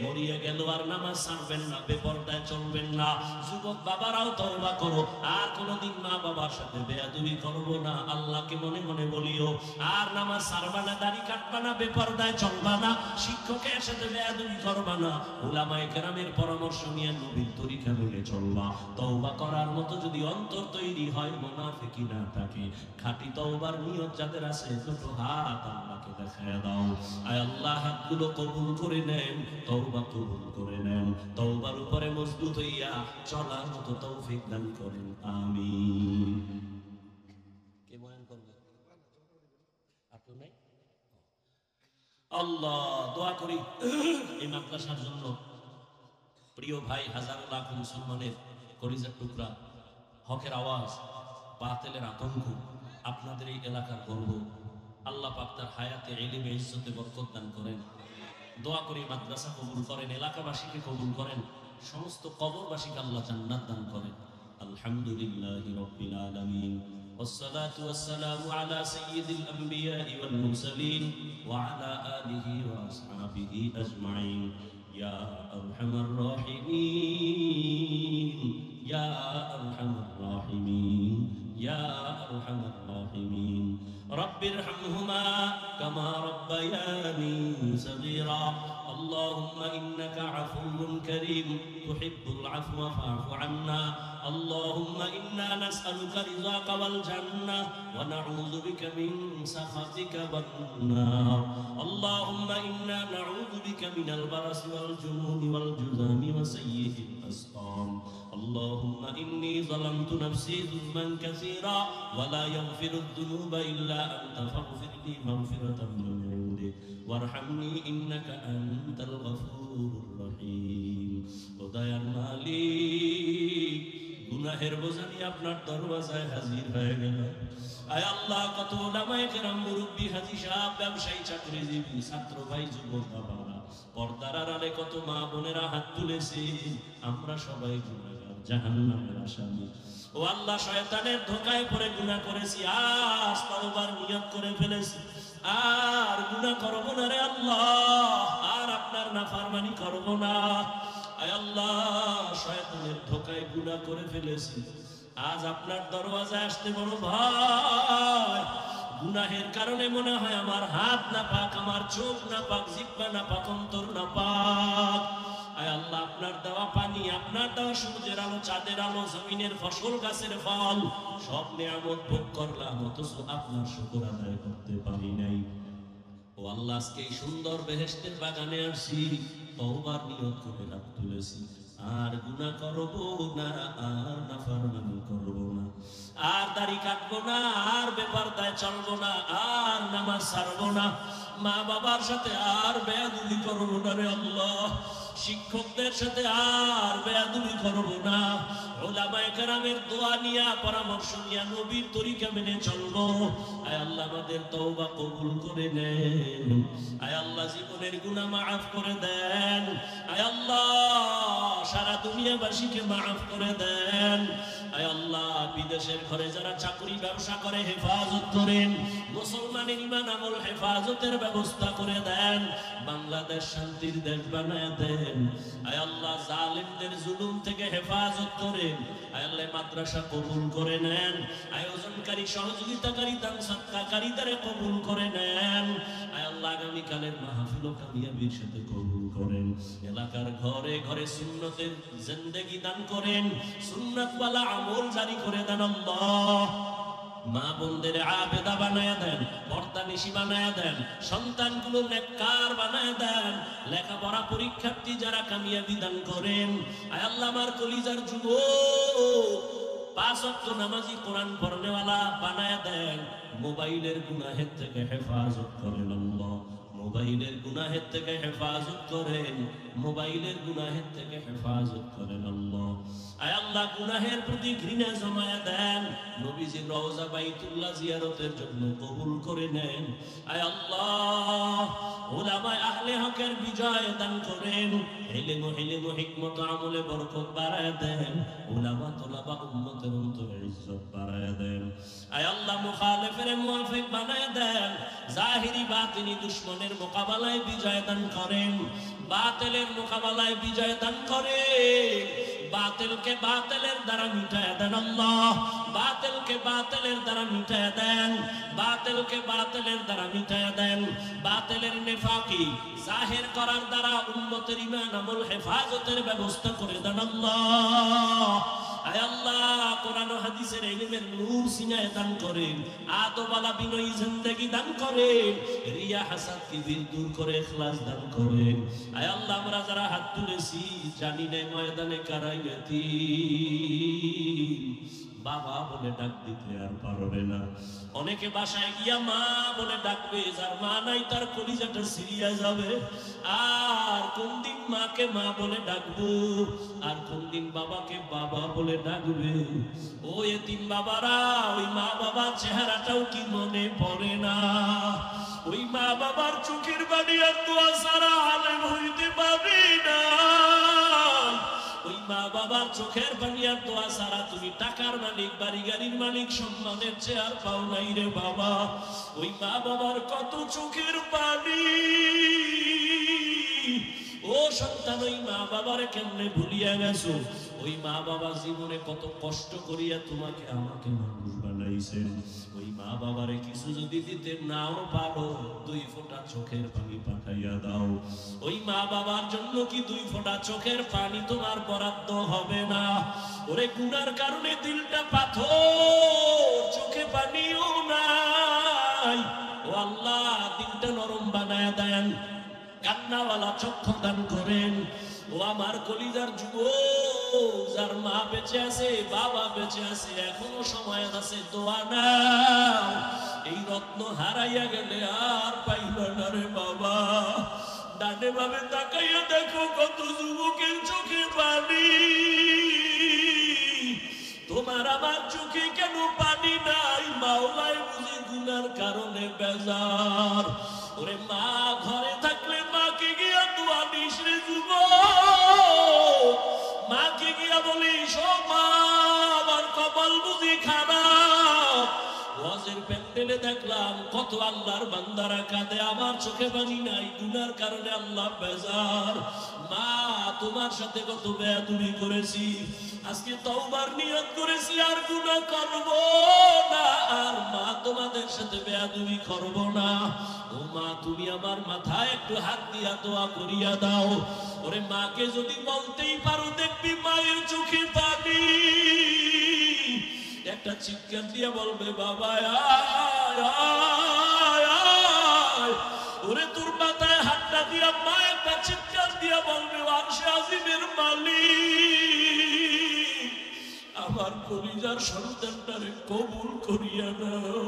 মরিয়া গেল আর নামাজ ছাড়বেন না, বেপরদায় চলবেন না। যুবক বাবারাও তওবা করো, আর কোনোদিন মা বাবার সাথে বেয়াদবি করবো না, আল্লাহকে মনে মনে বলিও। আর নামাজ ছাড়বা না, দাড়ি কাটবা না, বেপরদায় চলবা না, শিক্ষকের সাথে বেয়াদবি করবা না, উলামায়ে কেরামের পরামর্শ নিয়ে নবীর তরিকা মেনে চলবা। তওবা করার মতো যদি অন্তর তৈরি হয়, মুনাফিকি না থাকে, খাঁটি তওবার নিয়ত যাদের আছে, দুটো হাত আল্লাহকে দেখায় দাও। আয় আল্লাহ, হাতগুলো কবুল করে নেন, তওবা কবুল করে নেন, তওবার উপরে মজবুত হইয়া চলার মতো তৌফিক দান করেন, আমিন। কে বয়ান করবে? আপনি নাই? আল্লাহ, দোয়া করি এই মাদ্রাসার জন্য। প্রিয় ভাই, হাজার লাখ মুসলমানের কলিজার টুকরা, হকের আওয়াজ, বাতিলের আতঙ্ক, আপনাদের এই এলাকার গর্ব, আল্লাহ পাক তার হায়াতে ইলমে ইজ্জতে বরকত দান করেন। দোয়া করি মাদ্রাসা কবুল করেন, এলাকাবাসীকে কবুল করেন, সমস্ত কবরবাসীকে আল্লাহ জান্নাত দান করেন। আলহামদুলিল্লাহি রাব্বিল আলামিন, والصلاة والسلام على سيد الأنبياء والمرسلين وعلى آله وأصحابه أجمعين. يا أرحم الراحمين، يا أرحم الراحمين، يا أرحم الراحمين. رب ارحمهما كما ربياني صغيرا. اللهم إنك عفو كريم تحب العفو فاعف عنا. اللهم إنا نسألك رضاك والجنة ونعوذ بك من سخطك والنار. اللهم إنا نعوذ بك من البرص والجنون والجذام وسيء الأسقام. اللهم إني ظلمت نفسي ظلما كثيرا ولا يغفر الذنوب إلا أنت فاغفر لي مغفرة من عندك وارحمني إنك أنت الغفور الرحيم خدايর মালিক গুনাহের বোঝা নিয়ে আপনার দরওয়াজায় হাজির হয়ে গেল আয় আল্লাহ কত ওলামায়ে কেরাম মুরব্বি হাজী সাহেব ব্যবসায়ী চাকরিজীবী ছাত্র ভাই যুবক বাবারা পর্দার আড়ালে কত মা বোনেরা হাত তুলেছে আমরা সবাই গুনাহগার জাহান্নামের আসামি ও আল্লাহ শয়তানের ধোঁকায় পড়ে গুনাহ করেছি আজ তওবার নিয়ত করে ফেলেছি আর গুনাহ করব না রে আল্লাহ আর আপনার নাফরমানি করব না আয় আল্লাহ শয়তানের ধোঁকায় গুনাহ করে ফেলেছি আজ আপনার দরওয়াজায় আসতে বড় ভয় গুনাহের কারণে মনে হয় আমার হাত না পাক আমার চোখ না পাক জিহ্বা না পাক অন্তর না পাক আয় আল্লাহ আপনার দেওয়া পানি আপনার দেওয়া সূর্যের আলো চাঁদের আলো জমিনের ফসল গাছের ফল সব নিয়ামত ভোগ করলাম অথচ আপনার শুকর আদায় করতে পারি নাই ও আল্লাহ আজকে এই সুন্দর বেহেশতের বাগানে আসছি তওবার নিয়ত করে হাত তুলেছি আর গুনাহ করব না আর নাফরমানি করব না আর দাড়ি কাটবো না আর বেপরদায় চলবো না আর নামাজ ছাড়বো না মা বাবার সাথে আর বেয়াদবি করব না রে আল্লাহ শিক্ষকদের সাথে আর বেয়াদবি করব না উলামায়ে কেরামের দোয়া নিয়া পরামর্শ নিয়া নবীর তরিকা মেনে চলবো আয় আল্লাহ আমাদের তওবা কবুল করে নেন আয় আল্লাহ জীবনের গুনাহ মাফ করে দেন আয় আল্লাহ সারা দুনিয়াবাসীকে মাফ করে দেন আয় আল্লাহ বিদেশের ঘরে যারা চাকরি ব্যবসা করে হেফাজত করেন মুসলমানের ঈমান আমল হেফাজতের ব্যবস্থা করে দেন বাংলাদেশ শান্তির দেশ বানায় দেন আয় আল্লাহ জালিমদের জুলুম থেকে হেফাজত করেন আয় আল্লাহ মাদ্রাসা কবুল করে নেন আয়োজনকারী সহযোগিতাকারী দান সদকাকারীদের কবুল করে নেন আয় আল্লাহ আগামীকালের মাহফিল ও কামিয়াবির সাথে কবুল করেন এলাকার ঘরে ঘরে সুন্নতের জিন্দেগি দান করেন সুন্নাতওয়ালা আমল জারি করে দেন আল্লাহ মা বোনদের আবেদা বানায়া দেন পর্দানিশী বানায়া দেন সন্তানগুলো নেককার বানায়া দেন লেখাপড়া পরীক্ষার্থী যারা কামিয়াবি দান করেন আয় আল্লাহ আমার কলিজার যুবক পাঁচ ওয়াক্ত নামাজি কোরআন পড়নেওয়ালা বানায়া দেন মোবাইলের গুনাহের থেকে হেফাজত করেন আল্লাহ মোবাইলের গুনাহের থেকে হেফাজত করেন মোবাইলের গুনাহের থেকে হেফাজত করেন আল্লাহ আয় আল্লাহ গুনাহের প্রতি ঘৃণা জমায়া দেন নবীজির রওজা বাইতুল্লাহ জিয়ারতের জন্য কবুল করে নেন আয় আল্লাহ উলামায়ে আহলে হকের বিজয় দান করেন ইলম হিকমত আমলে বরকত বাড়ায় দেন উলামা তোলাবা উম্মতের অন্তরে ইজ্জত বাড়ায় দেন আয় আল্লাহ মুখালিফের মুওয়াফিক বানায় দেন জাহিরি বাতিনি দুশমনের মোকাবেলায় বিজয় দান করেন বাতিলের মোকাবেলায় বিজয় দান করেন বাতিলকে বাতিলের দ্বারা মিটায় দেন আল্লাহ বাতিলকে বাতিলের দ্বারা মিটায় দেন বাতিলকে বাতিলের দ্বারা মিটায় দেন বাতিলের নেফাকি জাহির করার দ্বারা উম্মতের ঈমান আমল হেফাজতের ব্যবস্থা করে দেন আল্লাহ আয় আল্লাহ কোরআন ও হাদিসের ইলমের নূর সিনায় দান করেন আদওয়ালা বিনয়ী জিন্দেগি দান করেন রিয়া হাসাদ কিবির দূর করে ইখলাস দান করেন আয় আল্লাহ আমরা যারা হাত তুলেছি জানি না ময়দানে কারাইয়াতি বাবা বলে ডাক দিতে আর পারবে না অনেকে বাসায় গিয়া মা বলে ডাকবে যার মা নাই তার কলিজাটা সিরিয়া যাবে আর কোন দিন মাকে মা বলে ডাকবো আর কোন দিন বাবাকে বাবা বলে ডাকবে ও এতিম বাবারা ওই মা বাবার চেহারাটাও কি মনে পড়ে না ওই মা বাবার চোখের পানি আর দোয়া ছাড়া আলেম হইতে পারি না ওই মা বাবার চোখের পানি আর দোয়া ছাড়া তুমি টাকার মালিক বাড়ি গাড়ির মালিক সম্মানের চেয়ার পাও নাই রে বাবা ওই মা বাবার কত চোখের পানি ও সন্তান ওই মা বাবারে কেমনে ভুলিয়া গেছো ওই মা বাবা জীবনে কত কষ্ট করিয়া তোমাকে আমাকে মানুষ বানাইছেন ওই মা বাবারে কিছু যদি দিতে নাও পারো 2 ফোঁটা চোখের পানি পাঠাইয়া দাও ওই মা বাবার জন্য কি 2 ফোঁটা চোখের পানি তোমার বরাদ্দ হবে না ওরে গুনার কারণে দিলটা পাথর চোখে পানিও নাই ও আল্লাহ দিলটা নরম বানায়া দেন কান্নাওয়ালা চক্ষু দান করেন ও আমার কলিজার যুবক যার মা বেঁচে আছে, বাবা বেঁচে আছে, এখনো সময় আছে, দোয়া নাও। এই রত্ন হারাইয়া গেলে আর পাইবা না রে বাবা। ডানে বামে তাকাইয়া দেখো কত যুবকের চোখে পানি। তোমার আমার চোখে কেন পানি নাই? মাওলাই বুঝি গুনার কারণে বেজার। ওরে মা ঘরে থাকলে মাকে গিয়া দোয়া দিস রে যুবক। মাকে গিয়া বলিস, ও মা আমার কপাল বুঝি খারাপ। ওয়াজের প্যান্ডেলে দেখলাম কত আল্লাহর বান্দারা কাঁদে, আমার চোখে পানি নাই, গুনার কারণে আল্লাহ বেজার। মা তোমার সাথে কত বেয়াদবি করেছি, আজকে তওবার নিয়ত করেছি আর গুনাহ করব না। আর মা তোমাদের সাথে বেয়াদবি করব না। ও মা তুমি আমার মাথায় একটু হাত দিয়া দোয়া করিয়া দাও। ওরে মাকে যদি বলতেই পারো, দেখবি মায়ের চোখে পানি। একটা চিৎকার দিয়া বলবে, বাবা আয় আয় আয়। ওরে তোর মাথায় হাতটা দিয়া মা একটা চিৎকার দিয়া বলবে, আরশে আজিমের মালিক আমার কলিজার সন্তানটারে কবুল করিয়া নাও।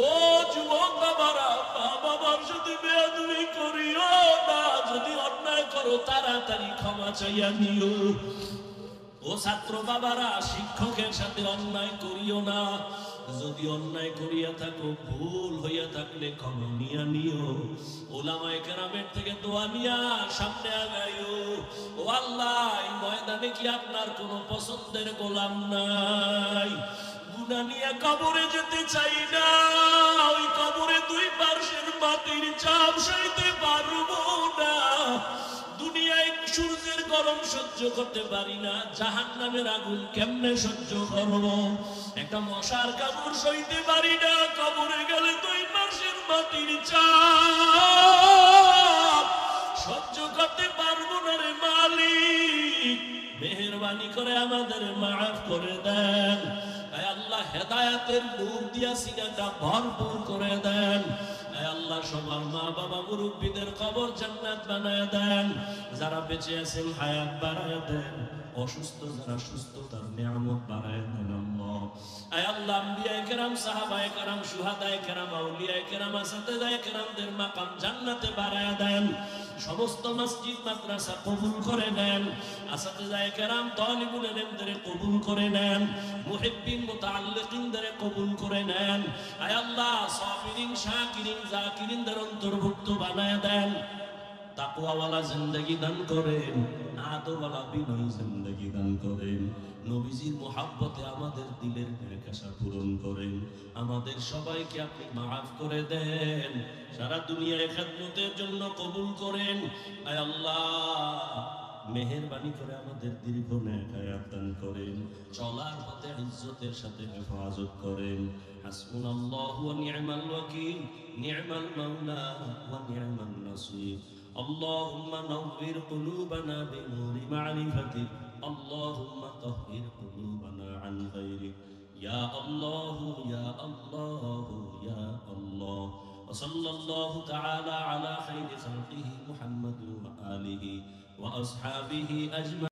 ও যুবক বাবারা, মা বাবার সাথে বেয়াদবি করিও না। যদি অন্যায় করো তাড়াতাড়ি ক্ষমা চাইয়া নিও। ও ছাত্র বাবারা, শিক্ষকের সাথে অন্যায় করিও না। যদি অন্যায় করিয়া থাকো, ভুল হইয়া থাকলে ক্ষমা নিয়া নিও। ওলামায়ে কেরামের থেকে দোয়া নিয়া সামনে আগাইও। ও আল্লাহ, এই ময়দানে কি আপনার কোনো পছন্দের গোলাম নাই? গুনাহ নিয়ে কবরে যেতে চাই না। ওই কবরে দুই পার্শ্বের মাটির চাপ সইতে পারবো না। দুনিয়ায় সূর্যের গরম সহ্য করতে পারি না, জাহান্নামের আগুন কেমনে সহ্য করব? একটা মশার কামড় সইতে পারি না, কবরে গেলে দুই পাশের মাটির চাপ সহ্য করতে পারবো না রে মালিক। মেহেরবানি করে আমাদের মাফ করে দেন। আল্লাহ হেদায়েতের নূর দিয়া সিনাটা ভরপুর করে দেন। আল্লাহ সবার মা বাবা মুরব্বীদের কবর জান্নাত বানায় দেন। যারা বেঁচে আছেন হায়াত বাড়ায় দেন, অসুস্থ যারা সুস্থতার নিয়ামত বাড়ায় দেন। আল্লাহ আম্বিয়ায়ে কেরাম, সাহাবায়ে কেরাম, শুহাদায়ে কেরাম, আউলিয়ায়ে কেরাম, আসাতিজায়ে কেরামদের মাকাম জান্নাতে বাড়ায় দেন। সমস্ত মসজিদ মাদ্রাসা কবুল করে নেন। আসাতিজায়ে কেরাম, তালিবুল ইলমদের কবুল করে নেন। মুহিব্বিন মুতাআল্লিকিনদের কবুল করে নেন। আয় আল্লাহ, সাবিরিন, শাকিরিন, জাকিরিনদের অন্তর্ভুক্ত বানায় দেন। তাকওয়াওয়ালা জিন্দেগি দান করেন, আদওয়ালা বিনয়ী জিন্দেগি দান করেন। নবীজির মুহাব্বতে আমাদের দিলের নেকাশা পূরণ করেন। আমাদের সবাইকে আপনি মাফ করে দেন। সারা দুনিয়ায় খেদমতের জন্য কবুল করেন। আয় আল্লাহ, মেহেরবানি করে আমাদের দীর্ঘ নেক হায়াত দান করেন। চলার পথে ইজ্জতের সাথে হেফাজত করেন। হাসবুনাল্লাহু ওয়া নি'মাল ওয়াকিল, নি'মাল মাওলা ওয়া নি'মান নাসির। اللهم نور قلوبنا بنور معرفتك، اللهم طهر قلوبنا عن غيرك، يا الله يا الله يا الله. وصلى الله تعالى على خير خلقه محمد وآله وأصحابه أجمعين.